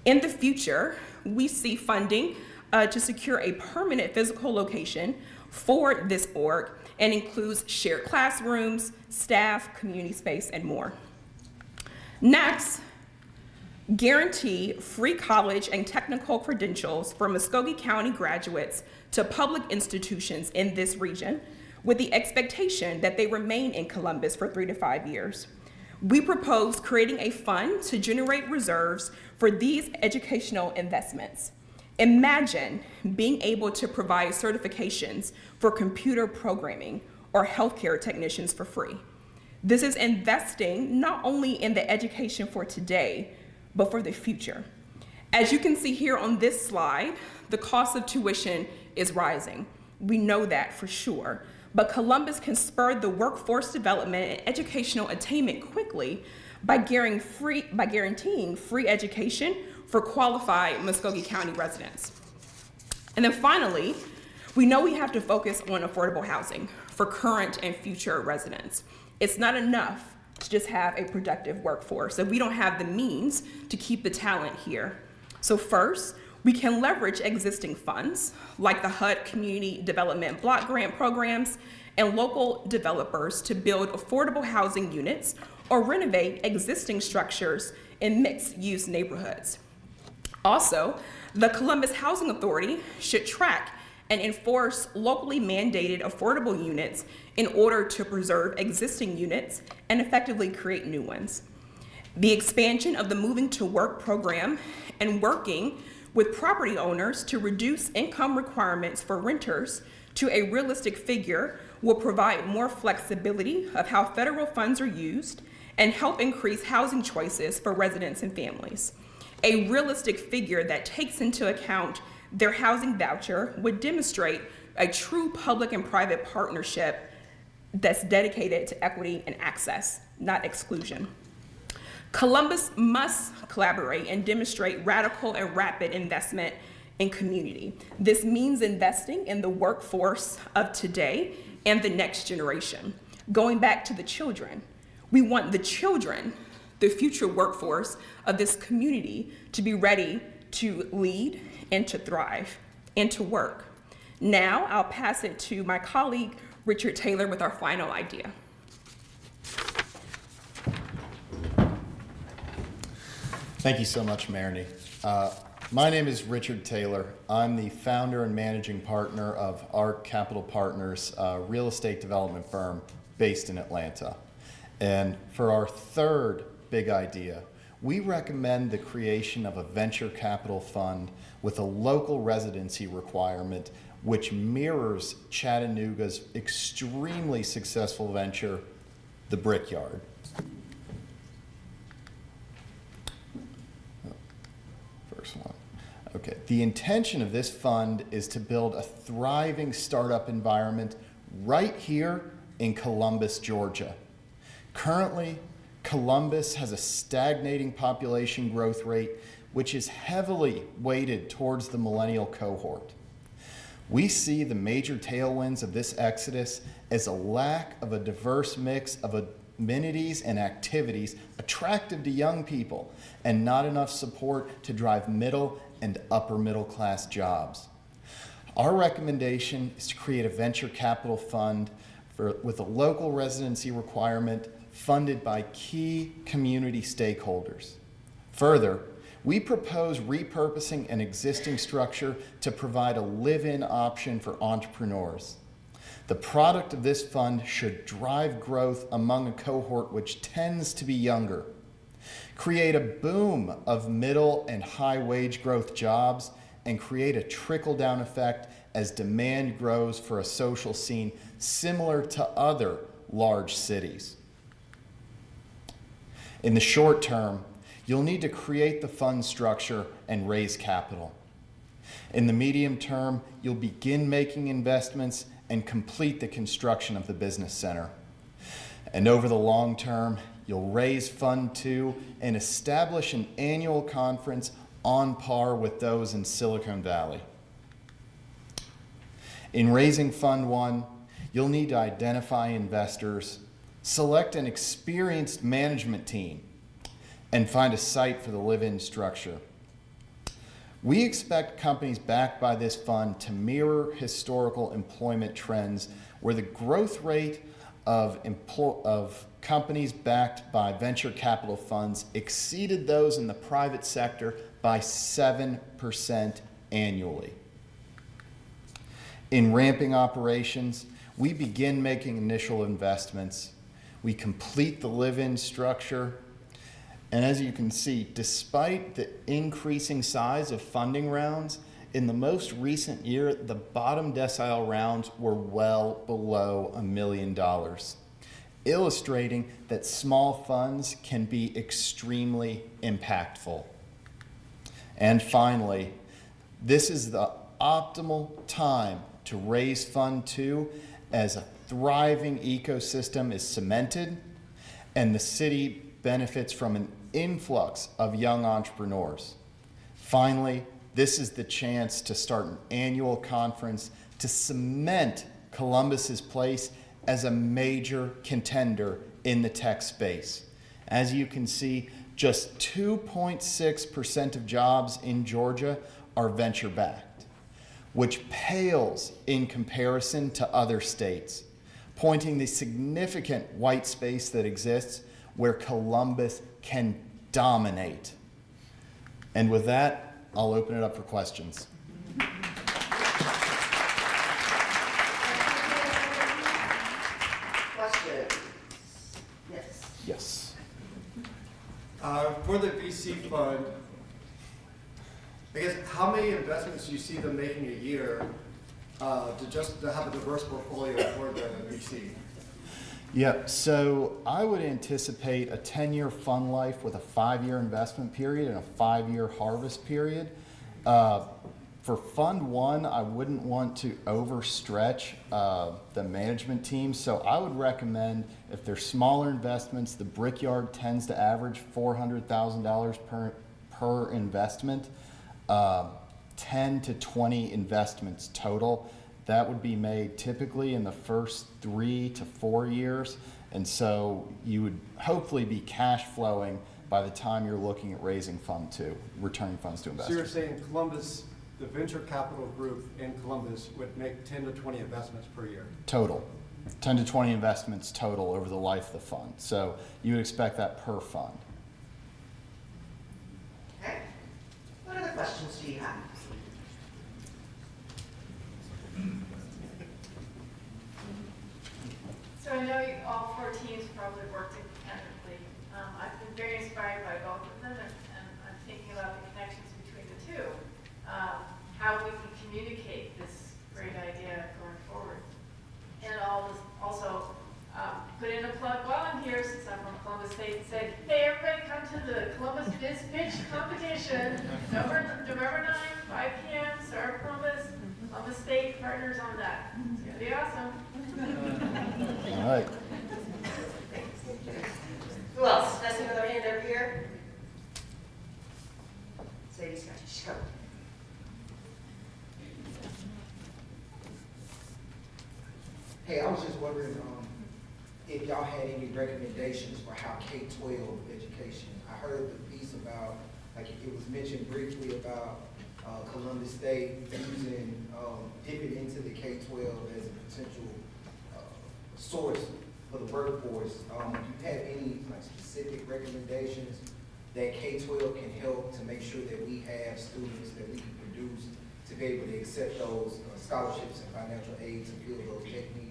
In the future, we see funding to secure a permanent physical location for this org and includes shared classrooms, staff, community space, and more. Next, guarantee free college and technical credentials for Muskogee County graduates to public institutions in this region, with the expectation that they remain in Columbus for 3 to 5 years. We propose creating a fund to generate reserves for these educational investments. Imagine being able to provide certifications for computer programming or healthcare technicians for free. This is investing not only in the education for today, but for the future. As you can see here on this slide, the cost of tuition is rising. We know that for sure. But Columbus can spur the workforce development and educational attainment quickly by guaranteeing free education for qualified Muskogee County residents. And then finally, we know we have to focus on affordable housing for current and future residents. It's not enough to just have a productive workforce, and we don't have the means to keep the talent here. So first, we can leverage existing funds like the HUD Community Development Block Grant programs and local developers to build affordable housing units or renovate existing structures in mixed-use neighborhoods. Also, the Columbus Housing Authority should track and enforce locally mandated affordable units in order to preserve existing units and effectively create new ones. The expansion of the Moving to Work program and working with property owners to reduce income requirements for renters to a realistic figure will provide more flexibility of how federal funds are used and help increase housing choices for residents and families. A realistic figure that takes into account their housing voucher would demonstrate a true public and private partnership that's dedicated to equity and access, not exclusion. Columbus must collaborate and demonstrate radical and rapid investment in community. This means investing in the workforce of today and the next generation. Going back to the children, we want the children, the future workforce of this community, to be ready to lead and to thrive and to work. Now I'll pass it to my colleague, Richard Taylor, with our final idea. Thank you so much, Marnie. My name is Richard Taylor. I'm the founder and managing partner of ARC Capital Partners, a real estate development firm based in Atlanta. And for our third big idea, we recommend the creation of a venture capital fund with a local residency requirement which mirrors Chattanooga's extremely successful venture, the Brickyard. First one. Okay. The intention of this fund is to build a thriving startup environment right here in Columbus, Georgia. Currently, Columbus has a stagnating population growth rate, which is heavily weighted towards the millennial cohort. We see the major tailwinds of this exodus as a lack of a diverse mix of amenities and activities attractive to young people, and not enough support to drive middle and upper middle class jobs. Our recommendation is to create a venture capital fund with a local residency requirement funded by key community stakeholders. Further, we propose repurposing an existing structure to provide a live-in option for entrepreneurs. The product of this fund should drive growth among a cohort which tends to be younger, create a boom of middle and high wage growth jobs, and create a trickle-down effect as demand grows for a social scene similar to other large cities. In the short term, you'll need to create the fund structure and raise capital. In the medium term, you'll begin making investments and complete the construction of the business center. And over the long term, you'll raise Fund 2 and establish an annual conference on par with those in Silicon Valley. In raising Fund 1, you'll need to identify investors, select an experienced management team, and find a site for the live-in structure. We expect companies backed by this fund to mirror historical employment trends where the growth rate of companies backed by venture capital funds exceeded those in the private sector by 7% annually. In ramping operations, we begin making initial investments. We complete the live-in structure. And as you can see, despite the increasing size of funding rounds, in the most recent year, the bottom decile rounds were well below $1 million, illustrating that small funds can be extremely impactful. And finally, this is the optimal time to raise Fund 2 as a thriving ecosystem is cemented and the city benefits from an influx of young entrepreneurs. Finally, this is the chance to start an annual conference to cement Columbus's place as a major contender in the tech space. As you can see, just 2.6% of jobs in Georgia are venture-backed, which pales in comparison to other states, pointing the significant white space that exists where Columbus can dominate. And with that, I'll open it up for questions. Questions? Yes. Yes. For the VC fund, I guess how many investments do you see them making a year to have a diverse portfolio for the VC? Yeah, so I would anticipate a 10-year fund life with a 5-year investment period and a 5-year harvest period. For Fund 1, I wouldn't want to overstretch the management team, so I would recommend if they're smaller investments, the Brickyard tends to average $400,000 per investment, 10 to 20 investments total. That would be made typically in the first 3 to 4 years, and so you would hopefully be cash flowing by the time you're looking at raising Fund 2, returning funds to investors. So you're saying Columbus, the venture capital group in Columbus would make 10 to 20 investments per year? Total. 10 to 20 investments total over the life of the fund. So you would expect that per fund. Okay. What other questions do you have? So I know all 4 teams probably worked independently. I've been very inspired by both of them, and I'm thinking about the connections between the two. How we can communicate this great idea going forward. And I'll also put in a plug while I'm here, since I'm from Columbus State, and say, hey, everybody come to the Columbus Biz Pitch Competition, November 9th, 5 p.m., Serve Columbus. Columbus State partners on that. It's going to be awesome. All right. Who else? That's another hand over here. Sadie's got you. She's coming. Hey, I was just wondering if y'all had any recommendations for how K-12 education. I heard the piece about, like it was mentioned briefly about Columbus State using, dipping into the K-12 as a potential source for the workforce. Do you have any like specific recommendations that K-12 can help to make sure that we have students that we can produce to be able to accept those scholarships and financial aid to fill those tech needs?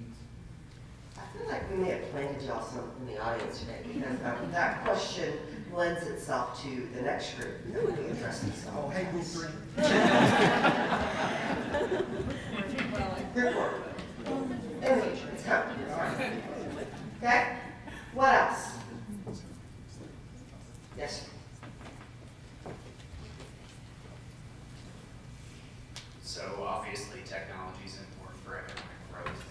I feel like we may have planted y'all some in the audience today, because that question lends itself to the next group. That would be interesting. Oh, hey, group 3. Group 4. In the future, it's coming. Okay? What else? Yes. So obviously technology is important for economic growth.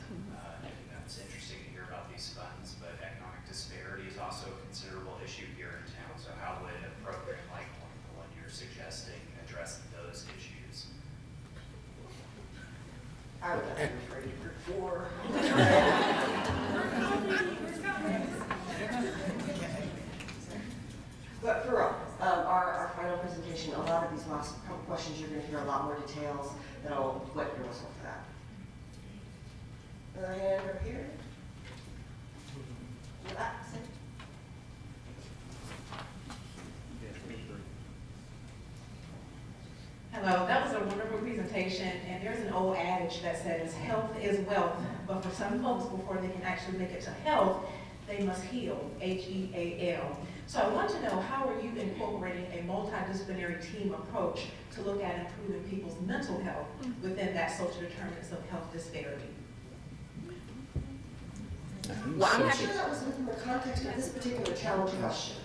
And it's interesting to hear about these funds, but economic disparity is also a considerable issue here in town. So how would a program like the one you're suggesting address those issues? I would refer to group 4. But for real, our final presentation, a lot of these last couple questions, you're going to hear a lot more details that'll whet your whistle for that. And I hand over here. Relax. Hello, that was a wonderful presentation, and there's an old adage that says health is wealth, but for some folks, before they can actually make it to health, they must heal, H-E-A-L. So I want to know, how are you incorporating a multidisciplinary team approach to look at improving people's mental health within that social determinants of health disparity? Well, I'm not sure that was within the context of this particular challenge question.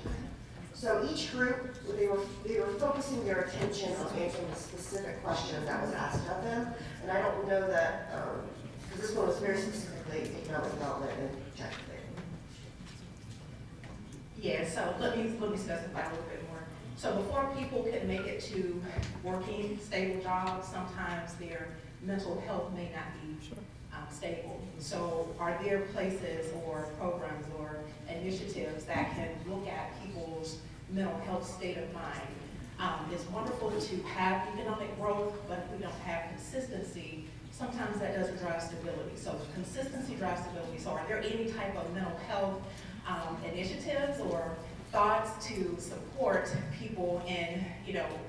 So each group, they were focusing their attention on answering a specific question that was asked of them. And I don't know that, because this one was very specifically economic development and check thing. Yeah, so let me specify a little bit more. So before people could make it to working stable jobs, sometimes their mental health may not be stable. So are there places or programs or initiatives that can look at people's mental health state of mind? It's wonderful to have economic growth, but if we don't have consistency, sometimes that doesn't drive stability. So consistency drives stability. So are there any type of mental health initiatives or thoughts to support people in,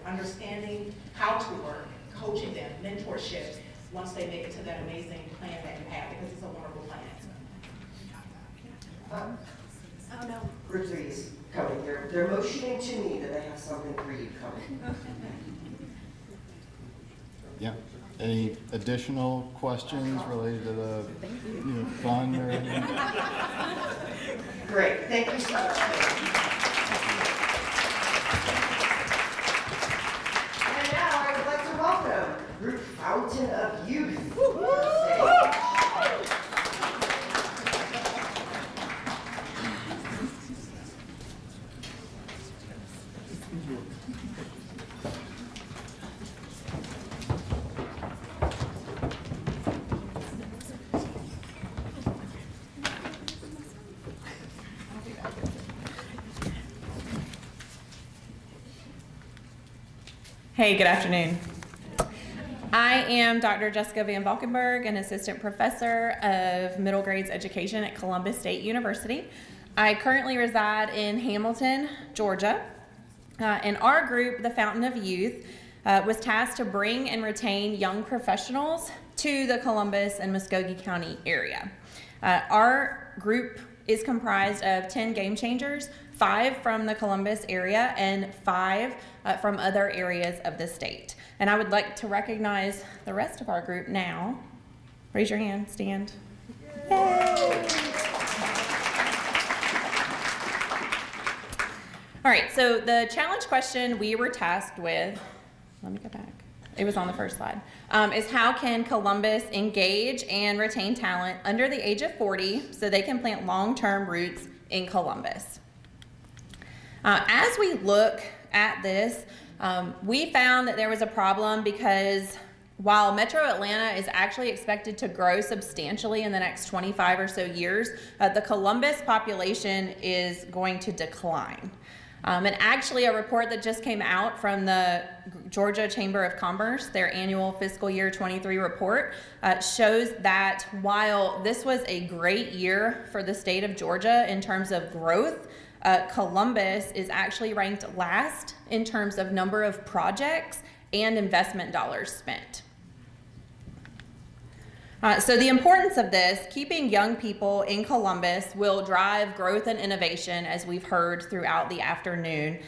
understanding how to work, coaching them, mentorship, once they make it to that amazing plan that you have, because it's a wonderful plan. Oh no. Group 3 is coming. They're motioning to me that they have something for you coming. Yeah. Any additional questions related to the fund or anything? Great. Thank you so much. And now I would like to welcome Group Fountain of Youth. Hey, good afternoon. I am Dr. Jessica Van Valkenburg, an assistant professor of middle grades education at Columbus State University. I currently reside in Hamilton, Georgia. And our group, the Fountain of Youth, was tasked to bring and retain young professionals to the Columbus and Muskogee County area. Our group is comprised of 10 game changers, 5 from the Columbus area and 5 from other areas of the state. And I would like to recognize the rest of our group now. Raise your hand, stand. Yay! All right, so the challenge question we were tasked with, let me go back. It was on the first slide, is how can Columbus engage and retain talent under the age of 40 so they can plant long-term roots in Columbus? As we look at this, we found that there was a problem because while Metro Atlanta is actually expected to grow substantially in the next 25 or so years, the Columbus population is going to decline. And actually a report that just came out from the Georgia Chamber of Commerce, their annual fiscal year 23 report, shows that while this was a great year for the state of Georgia in terms of growth, Columbus is actually ranked last in terms of number of projects and investment dollars spent. So the importance of this, keeping young people in Columbus will drive growth and innovation, as we've heard throughout the afternoon.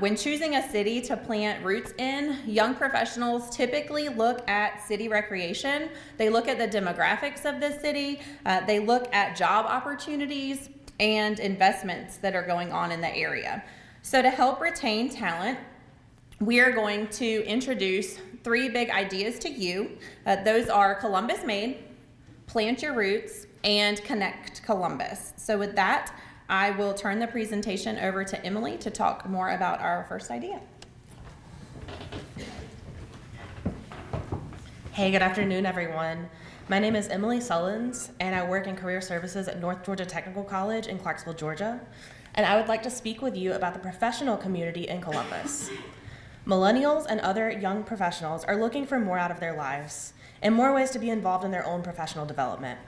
When choosing a city to plant roots in, young professionals typically look at city recreation. They look at the demographics of the city. They look at job opportunities and investments that are going on in the area. So to help retain talent, we are going to introduce 3 big ideas to you. Those are Columbus Made, Plant Your Roots, and Connect Columbus. So with that, I will turn the presentation over to Emily to talk more about our first idea. Hey, good afternoon, everyone. My name is Emily Sullins, and I work in career services at North Georgia Technical College in Clarksville, Georgia. And I would like to speak with you about the professional community in Columbus. Millennials and other young professionals are looking for more out of their lives and more ways to be involved in their own professional development.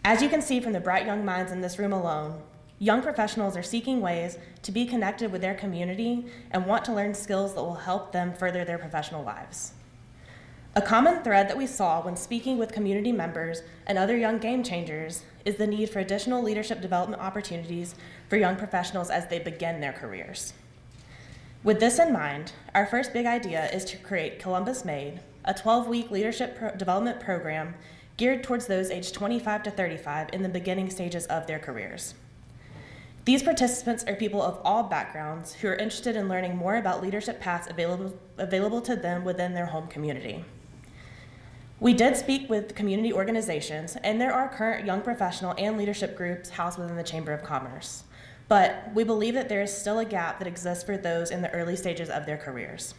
As you can see from the bright young minds in this room alone, young professionals are seeking ways to be connected with their community and want to learn skills that will help them further their professional lives. A common thread that we saw when speaking with community members and other young game changers is the need for additional leadership development opportunities for young professionals as they begin their careers. With this in mind, our first big idea is to create Columbus Made, a 12-week leadership development program geared towards those aged 25 to 35 in the beginning stages of their careers. These participants are people of all backgrounds who are interested in learning more about leadership paths available to them within their home community. We did speak with community organizations, and there are current young professional and leadership groups housed within the Chamber of Commerce. But we believe that there is still a gap that exists for those in the early stages of their careers.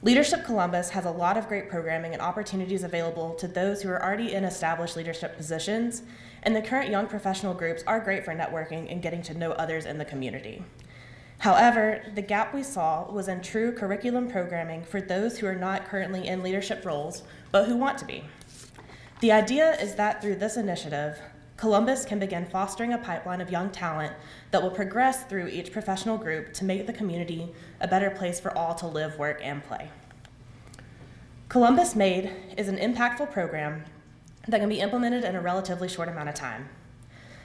Leadership Columbus has a lot of great programming and opportunities available to those who are already in established leadership positions, and the current young professional groups are great for networking and getting to know others in the community. However, the gap we saw was in true curriculum programming for those who are not currently in leadership roles, but who want to be. The idea is that through this initiative, Columbus can begin fostering a pipeline of young talent that will progress through each professional group to make the community a better place for all to live, work, and play. Columbus Made is an impactful program that can be implemented in a relatively short amount of time.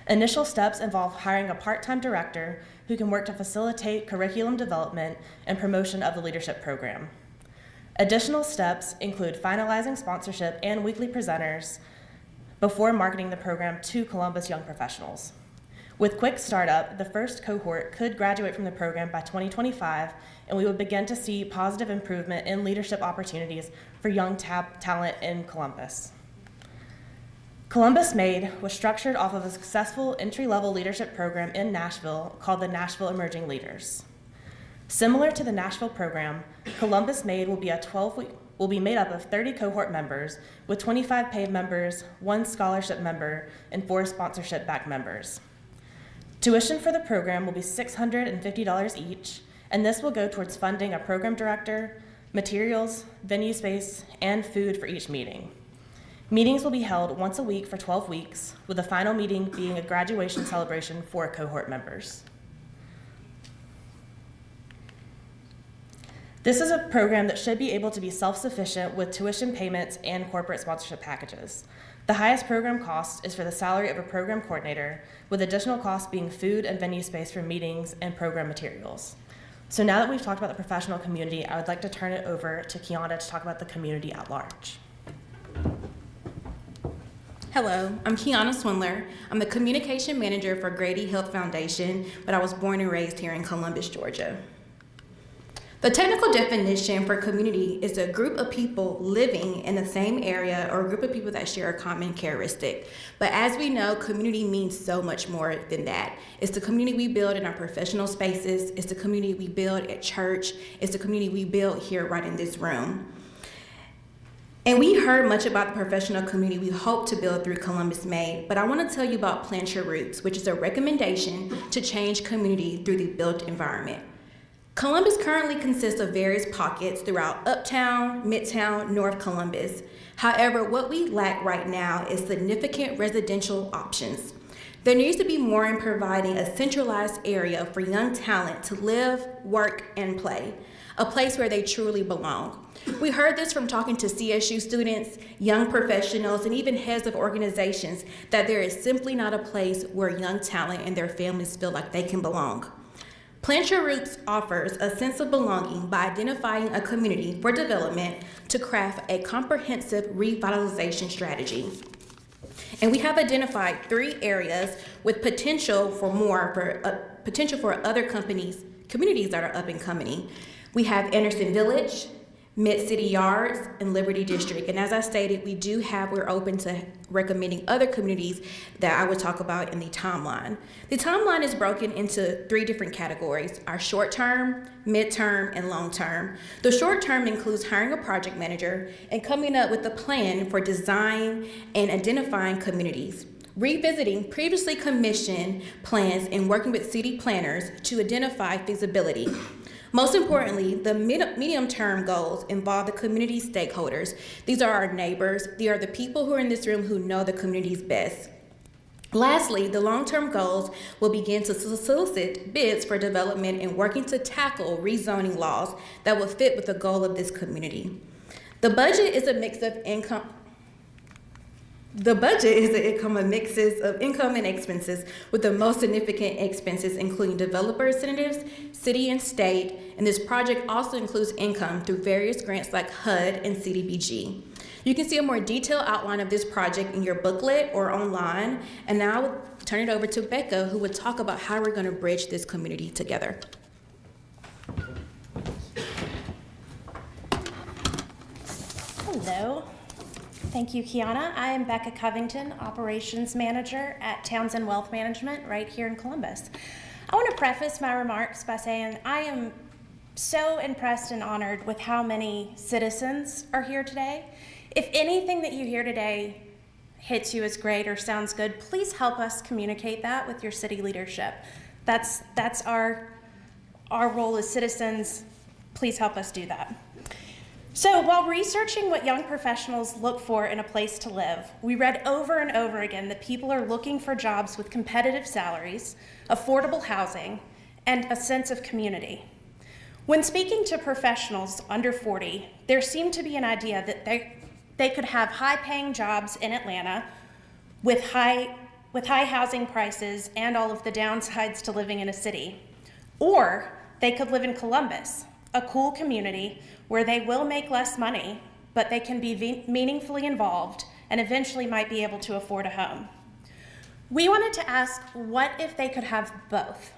Initial steps involve hiring a part-time director who can work to facilitate curriculum development and promotion of the leadership program. Additional steps include finalizing sponsorship and weekly presenters before marketing the program to Columbus young professionals. With quick startup, the first cohort could graduate from the program by 2025, and we would begin to see positive improvement in leadership opportunities for young talent in Columbus. Columbus Made was structured off of a successful entry-level leadership program in Nashville called the Nashville Emerging Leaders. Similar to the Nashville program, Columbus Made will be made up of 30 cohort members with 25 paid members, 1 scholarship member, and 4 sponsorship-backed members. Tuition for the program will be $650 each, and this will go towards funding a program director, materials, venue space, and food for each meeting. Meetings will be held once a week for 12 weeks, with the final meeting being a graduation celebration for cohort members. This is a program that should be able to be self-sufficient with tuition payments and corporate sponsorship packages. The highest program cost is for the salary of a program coordinator, with additional costs being food and venue space for meetings and program materials. So now that we've talked about the professional community, I would like to turn it over to Kiana to talk about the community at large. Hello, I'm Kiana Swindler. I'm the communication manager for Grady Health Foundation, but I was born and raised here in Columbus, Georgia. The technical definition for community is a group of people living in the same area or a group of people that share a common characteristic. But as we know, community means so much more than that. It's the community we build in our professional spaces. It's the community we build at church. It's the community we build here right in this room. And we heard much about the professional community we hope to build through Columbus Made, but I want to tell you about Plant Your Roots, which is a recommendation to change community through the built environment. Columbus currently consists of various pockets throughout Uptown, Midtown, North Columbus. However, what we lack right now is significant residential options. There needs to be more in providing a centralized area for young talent to live, work, and play, a place where they truly belong. We heard this from talking to CSU students, young professionals, and even heads of organizations that there is simply not a place where young talent and their families feel like they can belong. Plant Your Roots offers a sense of belonging by identifying a community for development to craft a comprehensive revitalization strategy. And we have identified 3 areas with potential for other communities that are up and coming. We have Anderson Village, Mid-City Yards, and Liberty District. And as I stated, we're open to recommending other communities that I would talk about in the timeline. The timeline is broken into 3 different categories: our short-term, mid-term, and long-term. The short-term includes hiring a project manager and coming up with a plan for design and identifying communities, revisiting previously commissioned plans and working with city planners to identify feasibility. Most importantly, the medium-term goals involve the community stakeholders. These are our neighbors. They are the people who are in this room who know the communities best. Lastly, the long-term goals will begin to solicit bids for development and working to tackle rezoning laws that will fit with the goal of this community. The budget is a mix of income. The budget is a mixes of income and expenses, with the most significant expenses including developer incentives, city and state, and this project also includes income through various grants like HUD and CDBG. You can see a more detailed outline of this project in your booklet or online, and now I will turn it over to Becca, who will talk about how we're going to bridge this community together. Hello. Thank you, Kiana. I am Becca Covington, Operations Manager at Townsend Wealth Management right here in Columbus. I want to preface my remarks by saying I am so impressed and honored with how many citizens are here today. If anything that you hear today hits you as great or sounds good, please help us communicate that with your city leadership. That's our role as citizens. Please help us do that. So while researching what young professionals look for in a place to live, we read over and over again that people are looking for jobs with competitive salaries, affordable housing, and a sense of community. When speaking to professionals under 40, there seemed to be an idea that they could have high-paying jobs in Atlanta with high housing prices and all of the downsides to living in a city. Or they could live in Columbus, a cool community where they will make less money, but they can be meaningfully involved and eventually might be able to afford a home. We wanted to ask, what if they could have both?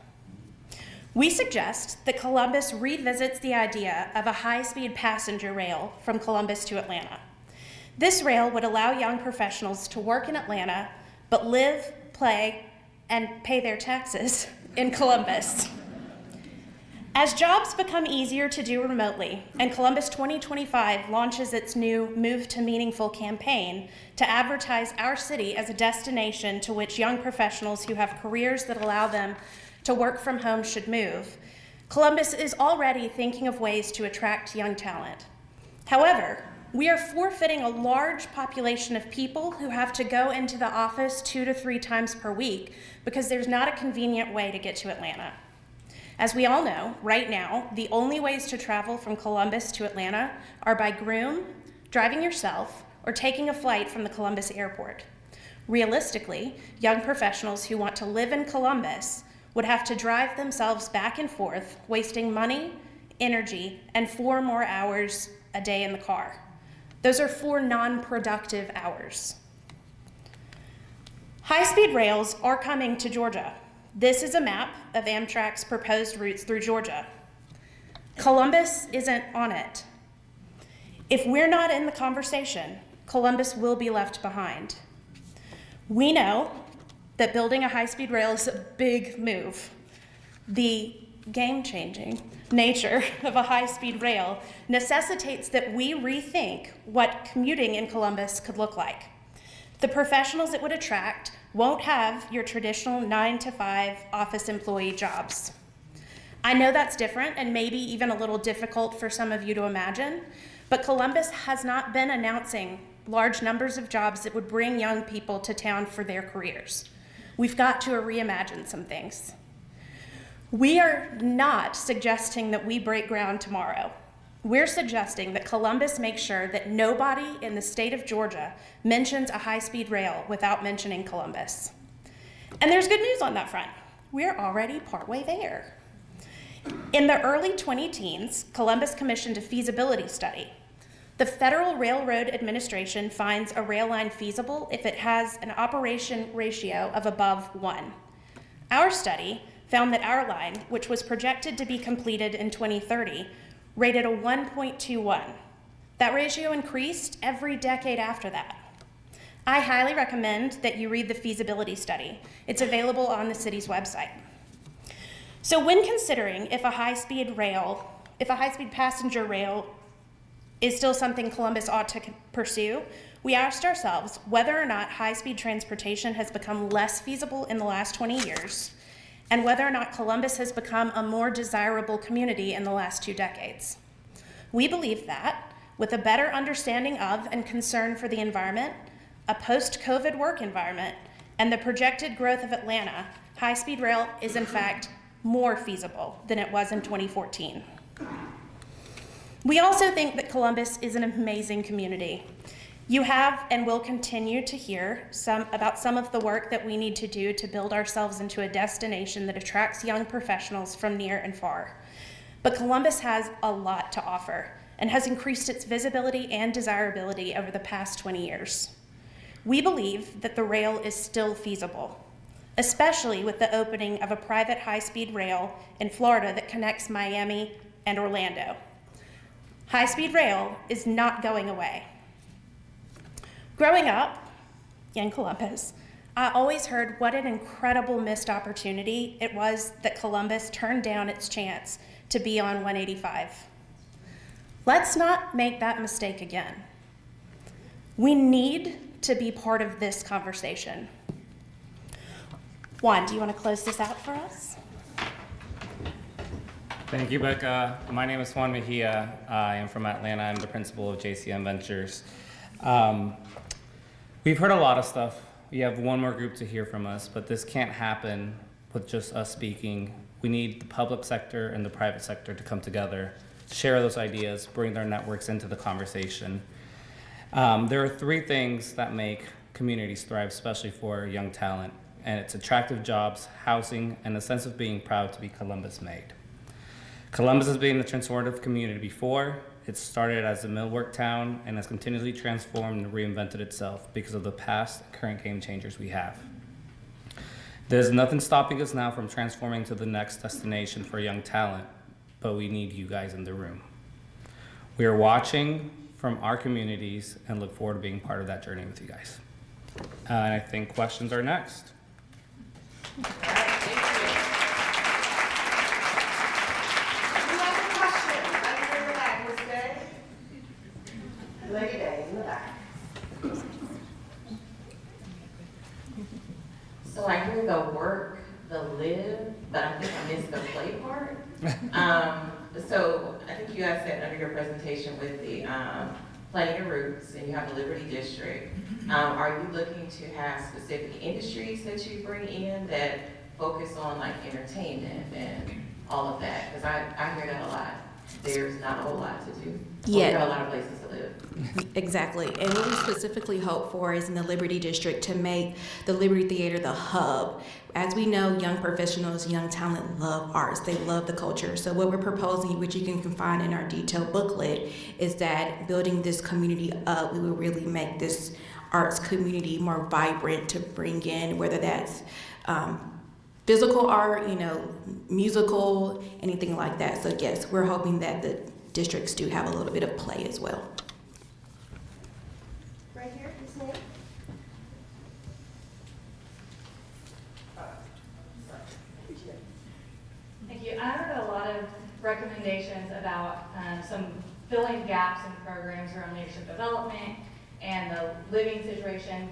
We suggest that Columbus revisits the idea of a high-speed passenger rail from Columbus to Atlanta. This rail would allow young professionals to work in Atlanta, but live, play, and pay their taxes in Columbus. As jobs become easier to do remotely, and Columbus 2025 launches its new Move to Meaningful campaign to advertise our city as a destination to which young professionals who have careers that allow them to work from home should move, Columbus is already thinking of ways to attract young talent. However, we are forfeiting a large population of people who have to go into the office 2 to 3 times per week because there's not a convenient way to get to Atlanta. As we all know, right now, the only ways to travel from Columbus to Atlanta are by Groom, driving yourself, or taking a flight from the Columbus airport. Realistically, young professionals who want to live in Columbus would have to drive themselves back and forth, wasting money, energy, and 4 more hours a day in the car. Those are 4 non-productive hours. High-speed rails are coming to Georgia. This is a map of Amtrak's proposed routes through Georgia. Columbus isn't on it. If we're not in the conversation, Columbus will be left behind. We know that building a high-speed rail is a big move. The game-changing nature of a high-speed rail necessitates that we rethink what commuting in Columbus could look like. The professionals it would attract won't have your traditional 9-to-5 office employee jobs. I know that's different and maybe even a little difficult for some of you to imagine, but Columbus has not been announcing large numbers of jobs that would bring young people to town for their careers. We've got to reimagine some things. We are not suggesting that we break ground tomorrow. We're suggesting that Columbus make sure that nobody in the state of Georgia mentions a high-speed rail without mentioning Columbus. And there's good news on that front. We're already partway there. In the early 2010s, Columbus commissioned a feasibility study. The Federal Railroad Administration finds a rail line feasible if it has an operation ratio of above 1. Our study found that our line, which was projected to be completed in 2030, rated a 1.21. That ratio increased every decade after that. I highly recommend that you read the feasibility study. It's available on the city's website. So when considering if a high-speed passenger rail is still something Columbus ought to pursue, we asked ourselves whether or not high-speed transportation has become less feasible in the last 20 years, and whether or not Columbus has become a more desirable community in the last 2 decades. We believe that, with a better understanding of and concern for the environment, a post-COVID work environment, and the projected growth of Atlanta, high-speed rail is in fact more feasible than it was in 2014. We also think that Columbus is an amazing community. You have and will continue to hear about some of the work that we need to do to build ourselves into a destination that attracts young professionals from near and far. But Columbus has a lot to offer and has increased its visibility and desirability over the past 20 years. We believe that the rail is still feasible, especially with the opening of a private high-speed rail in Florida that connects Miami and Orlando. High-speed rail is not going away. Growing up in Columbus, I always heard what an incredible missed opportunity it was that Columbus turned down its chance to be on 185. Let's not make that mistake again. We need to be part of this conversation. Juan, do you want to close this out for us? Thank you, Becca. My name is Juan Mejia. I am from Atlanta. I'm the principal of JCM Ventures. We've heard a lot of stuff. We have one more group to hear from us, but this can't happen with just us speaking. We need the public sector and the private sector to come together, share those ideas, bring their networks into the conversation. There are three things that make communities thrive, especially for young talent, and it's attractive jobs, housing, and a sense of being proud to be Columbus made. Columbus has been a transformative community before. It started as a millwork town and has continually transformed and reinvented itself because of the past and current game changers we have. There's nothing stopping us now from transforming to the next destination for young talent, but we need you guys in the room. We are watching from our communities and look forward to being part of that journey with you guys. And I think questions are next. Lady Day in the back. So I hear the work, the live, but I think I missed the play part. So I think you guys said under your presentation with the planting your roots, and you have the Liberty District. Are you looking to have specific industries that you bring in that focus on like entertainment and all of that? Because I hear that a lot. There's not a whole lot to do. Yeah. We have a lot of places to live. Exactly. And what we specifically hope for is in the Liberty District to make the Liberty Theater the hub. As we know, young professionals, young talent love arts. They love the culture. So what we're proposing, which you can find in our detailed booklet, is that building this community up, we will really make this arts community more vibrant to bring in, whether that's physical art, musical, anything like that. So yes, we're hoping that the districts do have a little bit of play as well. Right here, Ms. Nate. Thank you. I heard a lot of recommendations about some filling gaps in programs around leadership development and the living situation.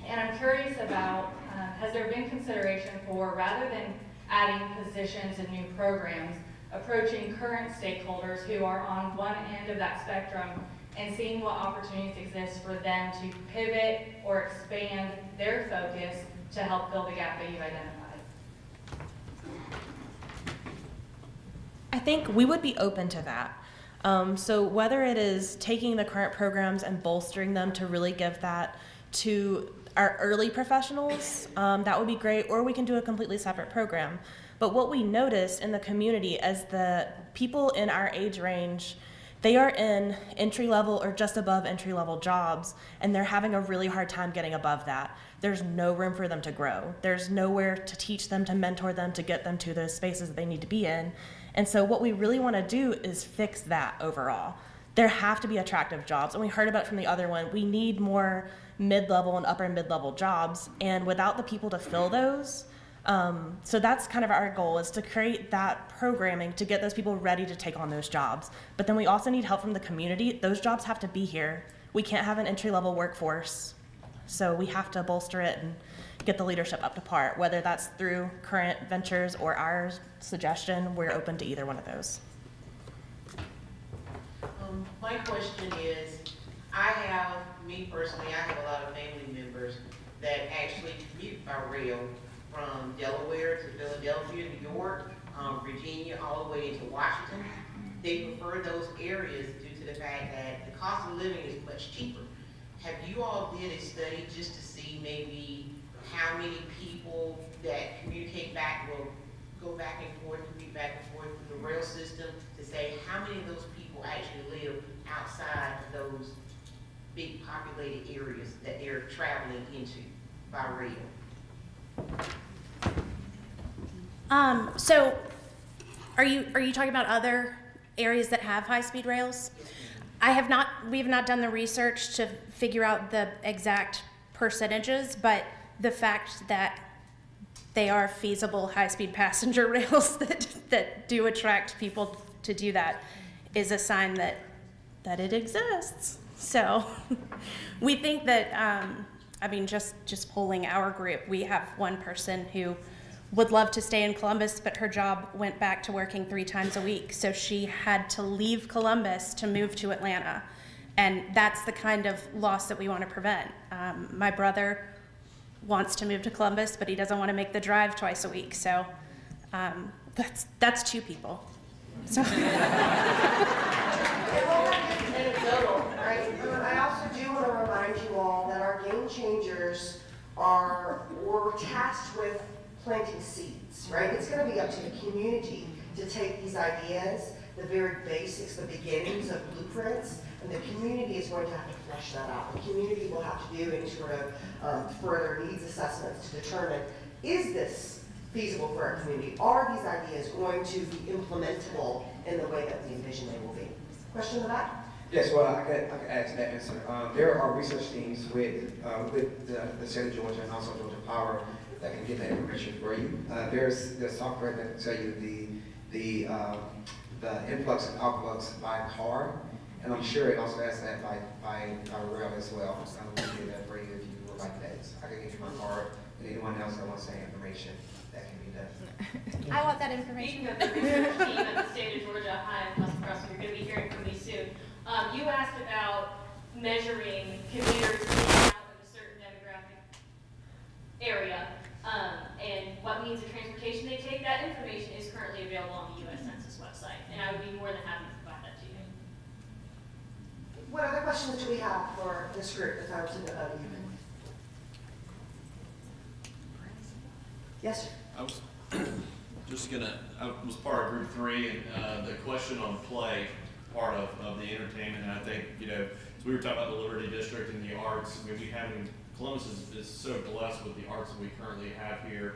And I'm curious about, has there been consideration for, rather than adding positions and new programs, approaching current stakeholders who are on one end of that spectrum and seeing what opportunities exist for them to pivot or expand their focus to help fill the gap that you've identified? I think we would be open to that. So whether it is taking the current programs and bolstering them to really give that to our early professionals, that would be great, or we can do a completely separate program. But what we noticed in the community is the people in our age range, they are in entry-level or just above entry-level jobs, and they're having a really hard time getting above that. There's no room for them to grow. There's nowhere to teach them, to mentor them, to get them to those spaces that they need to be in. And so what we really want to do is fix that overall. There have to be attractive jobs, and we heard about it from the other one. We need more mid-level and upper mid-level jobs, and without the people to fill those, so that's kind of our goal, is to create that programming to get those people ready to take on those jobs. But then we also need help from the community. Those jobs have to be here. We can't have an entry-level workforce, so we have to bolster it and get the leadership up to par, whether that's through current ventures or our suggestion. We're open to either one of those. My question is, me personally, I have a lot of family members that actually commute by rail from Delaware to Philadelphia, New York, Virginia, all the way into Washington. They prefer those areas due to the fact that the cost of living is much cheaper. Have you all did a study just to see maybe how many people that communicate back will go back and forth, commute back and forth through the rail system to say how many of those people actually live outside of those big populated areas that they're traveling into by rail? So are you talking about other areas that have high-speed rails? We have not done the research to figure out the exact percentages, but the fact that they are feasible high-speed passenger rails that do attract people to do that is a sign that it exists. So we think that, just polling our group, we have one person who would love to stay in Columbus, but her job went back to working 3 times a week. So she had to leave Columbus to move to Atlanta. And that's the kind of loss that we want to prevent. My brother wants to move to Columbus, but he doesn't want to make the drive twice a week. So that's 2 people. So. I also do want to remind you all that our game changers were tasked with planting seeds, right? It's going to be up to the community to take these ideas, the very basics, the beginnings of blueprints, and the community is going to have to flesh that out. The community will have to do any sort of further needs assessments to determine, is this feasible for our community? Are these ideas going to be implementable in the way that we envision they will be? Question to that? Yes, well, I could add to that answer. There are research teams with the state of Georgia and also Georgia Power that can get that information for you. There's software that can tell you the influx and outflux by car, and I'm sure it also has that by rail as well. We can do that for you if you would like that. I can give you my card, and anyone else that wants that information, that can be done. I want that information. Speaking of the research team at the state of Georgia, hi, I'm Les Cross, you're going to be hearing from me soon. You asked about measuring commuters in and out of a certain demographic area and what means of transportation they take. That information is currently available on the U.S. Census website, and I would be more than happy to provide that to you. What other questions do we have for this group that I was in the Yes, sir. I was I was part of group 3, and the question on play part of the entertainment, and I think, so we were talking about the Liberty District and the arts. Columbus is so blessed with the arts that we currently have here.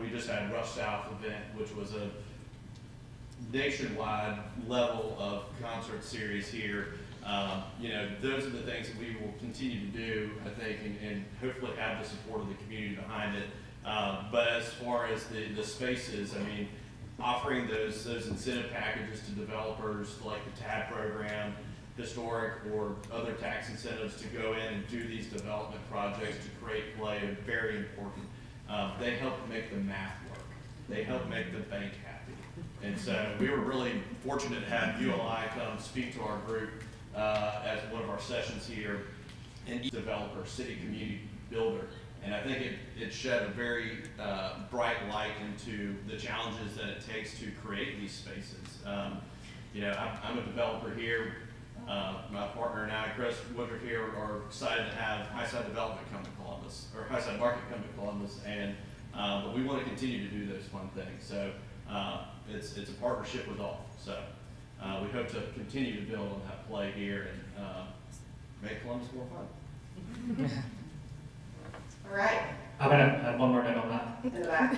We just had Rush South event, which was a nationwide level of concert series here. Those are the things that we will continue to do, I think, and hopefully have the support of the community behind it. But as far as the spaces, offering those incentive packages to developers like the TAD program, historic or other tax incentives to go in and do these development projects to create play are very important. They help make the math work. They help make the bank happy. And so we were really fortunate to have ULI come speak to our group as one of our sessions here, and each developer, city community builder. And I think it shed a very bright light into the challenges that it takes to create these spaces. I'm a developer here. My partner and I, Chris Woodruff here, are excited to have Highside Development come to Columbus, or Highside Market come to Columbus, and but we want to continue to do those fun things. So it's a partnership with all. So we hope to continue to build on that play here and make Columbus more fun. All right. I'm going to add one more note on that. In the back.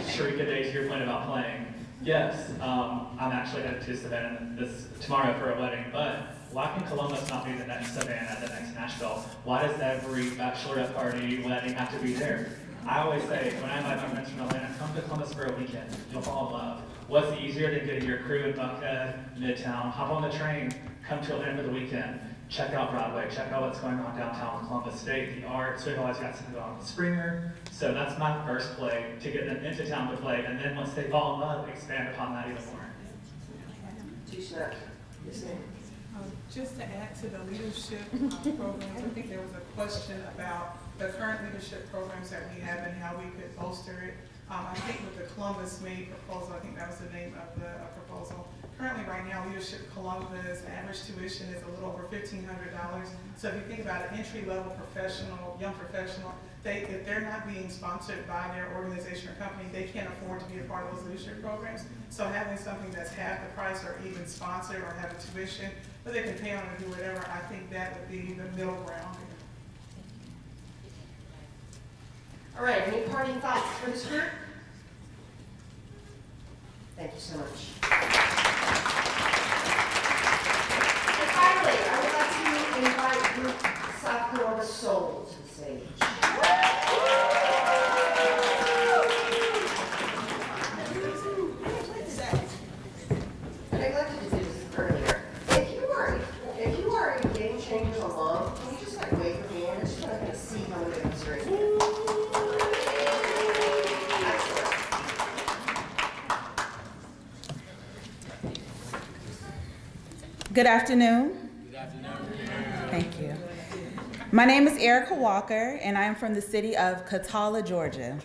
Sharika Days here playing about playing. Yes, I'm actually headed to Savannah tomorrow for a wedding, but why can Columbus not be the next Savannah, the next Nashville? Why does every bachelorette party, wedding have to be there? I always say, when I invite my friends from Atlanta, come to Columbus for a weekend. You'll fall in love. What's easier than getting your crew in Buckhead, Midtown, hop on the train, come to Atlanta for the weekend, check out Broadway, check out what's going on downtown Columbus State, the arts. We've always got something going on with Springer. So that's my first play, to get them into town to play, and then once they fall in love, expand upon that even more. Yes, ma'am. Just to add to the leadership programs, I think there was a question about the current leadership programs that we have and how we could bolster it. I think with the Columbus Made proposal, I think that was the name of the proposal. Currently, right now, Leadership Columbus average tuition is a little over $1,500. So if you think about an entry-level professional, young professional, if they're not being sponsored by their organization or company, they can't afford to be a part of those leadership programs. So having something that's half the price or even sponsored or have a tuition, but they can pay on and do whatever, I think that would be the middle ground. All right, any parting thoughts for this group? Thank you so much. And finally, I would like to invite Group South Columbus Soul to the stage. I neglected to do this earlier. If you are a Game Changers alum, can you just wave your hand? I just want to see how many of us are in here. Good afternoon. Good afternoon. Thank you. My name is Erica Walker, and I am from the city of Catala, Georgia.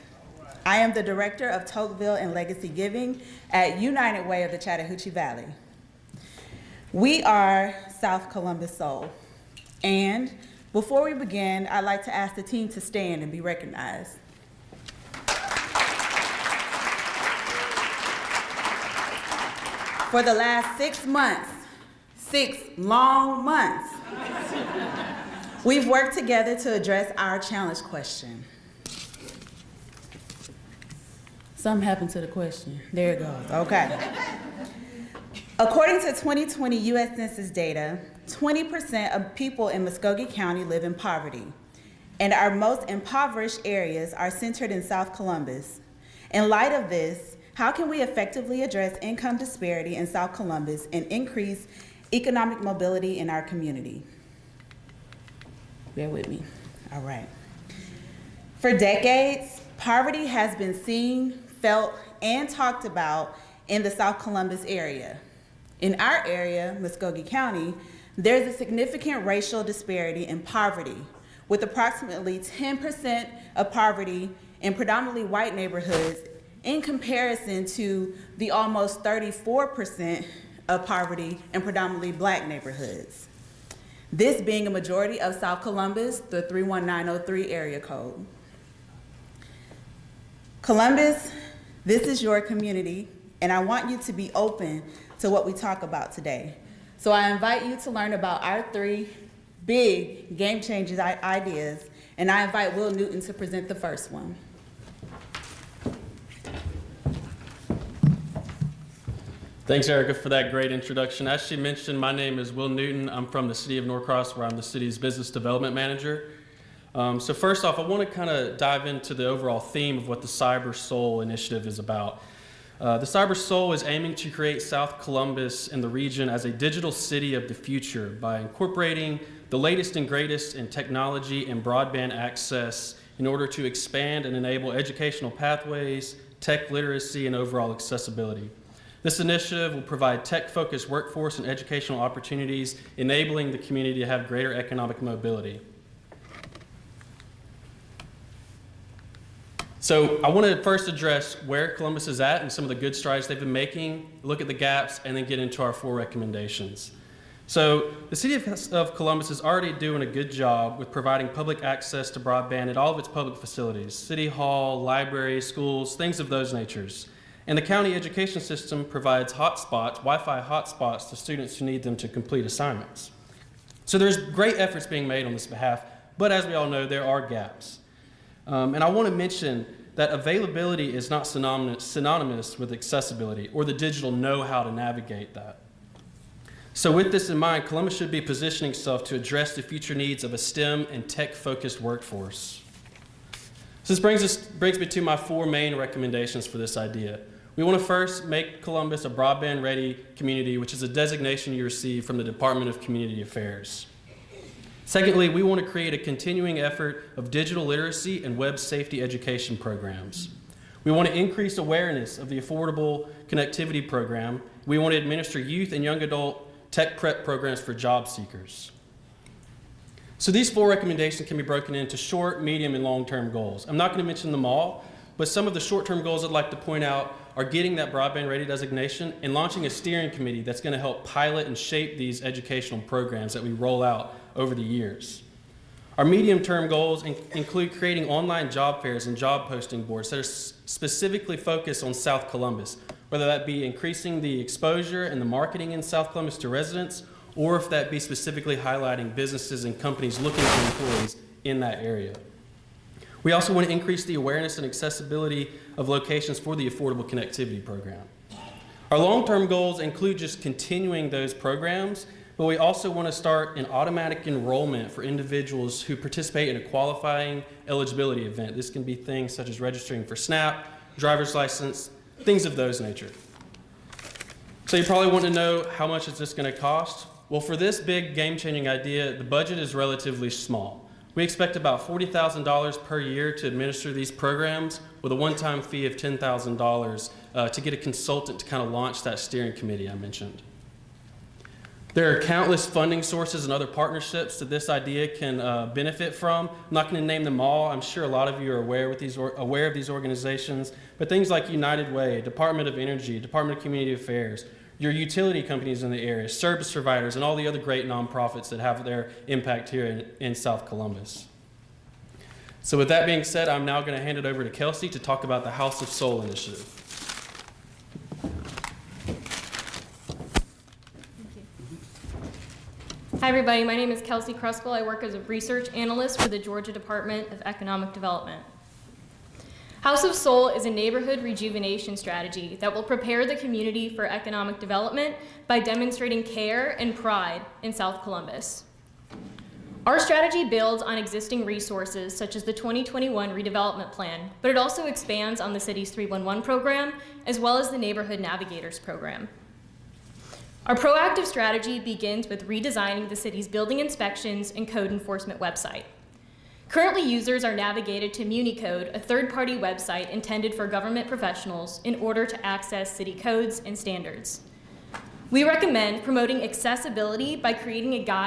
I am the director of Tocqueville and Legacy Giving at United Way of the Chattahoochee Valley. We are South Columbus Soul. And before we begin, I'd like to ask the team to stand and be recognized. For the last 6 months, 6 long months, we've worked together to address our challenge question. Something happened to the question. There it goes. Okay. According to 2020 U.S. Census data, 20% of people in Muskogee County live in poverty, and our most impoverished areas are centered in South Columbus. In light of this, how can we effectively address income disparity in South Columbus and increase economic mobility in our community? Bear with me. All right. For decades, poverty has been seen, felt, and talked about in the South Columbus area. In our area, Muskogee County, there's a significant racial disparity in poverty, with approximately 10% of poverty in predominantly white neighborhoods in comparison to the almost 34% of poverty in predominantly black neighborhoods. This being a majority of South Columbus, the 31903 area code. Columbus, this is your community, and I want you to be open to what we talk about today. So I invite you to learn about our 3 big game changing ideas, and I invite Will Newton to present the first one. Thanks, Erica, for that great introduction. As she mentioned, my name is Will Newton. I'm from the city of Norcross, where I'm the city's business development manager. So first off, I want to kind of dive into the overall theme of what the Cyber Soul initiative is about. The Cyber Soul is aiming to create South Columbus and the region as a digital city of the future by incorporating the latest and greatest in technology and broadband access in order to expand and enable educational pathways, tech literacy, and overall accessibility. This initiative will provide tech-focused workforce and educational opportunities, enabling the community to have greater economic mobility. So I want to first address where Columbus is at and some of the good strides they've been making, look at the gaps, and then get into our 4 recommendations. So the city of Columbus is already doing a good job with providing public access to broadband at all of its public facilities, city hall, libraries, schools, things of those natures. And the county education system provides hotspots, Wi-Fi hotspots to students who need them to complete assignments. So there's great efforts being made on this behalf, but as we all know, there are gaps. And I want to mention that availability is not synonymous with accessibility or the digital know-how to navigate that. So with this in mind, Columbus should be positioning itself to address the future needs of a STEM and tech-focused workforce. So this brings me to my 4 main recommendations for this idea. We want to first make Columbus a broadband-ready community, which is a designation you receive from the Department of Community Affairs. Secondly, we want to create a continuing effort of digital literacy and web safety education programs. We want to increase awareness of the Affordable Connectivity Program. We want to administer youth and young adult tech prep programs for job seekers. So these 4 recommendations can be broken into short, medium, and long-term goals. I'm not going to mention them all, but some of the short-term goals I'd like to point out are getting that broadband ready designation and launching a steering committee that's going to help pilot and shape these educational programs that we roll out over the years. Our medium-term goals include creating online job fairs and job posting boards that are specifically focused on South Columbus, whether that be increasing the exposure and the marketing in South Columbus to residents, or if that be specifically highlighting businesses and companies looking for employees in that area. We also want to increase the awareness and accessibility of locations for the Affordable Connectivity Program. Our long-term goals include just continuing those programs, but we also want to start an automatic enrollment for individuals who participate in a qualifying eligibility event. This can be things such as registering for SNAP, driver's license, things of those nature. So you probably want to know, how much is this going to cost? Well, for this big game-changing idea, the budget is relatively small. We expect about $40,000 per year to administer these programs with a one-time fee of $10,000 to get a consultant to kind of launch that steering committee I mentioned. There are countless funding sources and other partnerships that this idea can benefit from. I'm not going to name them all. I'm sure a lot of you are aware of these organizations, but things like United Way, Department of Energy, Department of Community Affairs, your utility companies in the area, service providers, and all the other great nonprofits that have their impact here in South Columbus. So with that being said, I'm now going to hand it over to Kelsey to talk about the House of Soul initiative. Hi everybody, my name is Kelsey Kruskell. I work as a research analyst for the Georgia Department of Economic Development. House of Soul is a neighborhood rejuvenation strategy that will prepare the community for economic development by demonstrating care and pride in South Columbus. Our strategy builds on existing resources such as the 2021 redevelopment plan, but it also expands on the city's 311 program as well as the Neighborhood Navigators program. Our proactive strategy begins with redesigning the city's building inspections and code enforcement website. Currently, users are navigated to MuniCode, a third-party website intended for government professionals, in order to access city codes and standards. We recommend promoting accessibility by creating a guide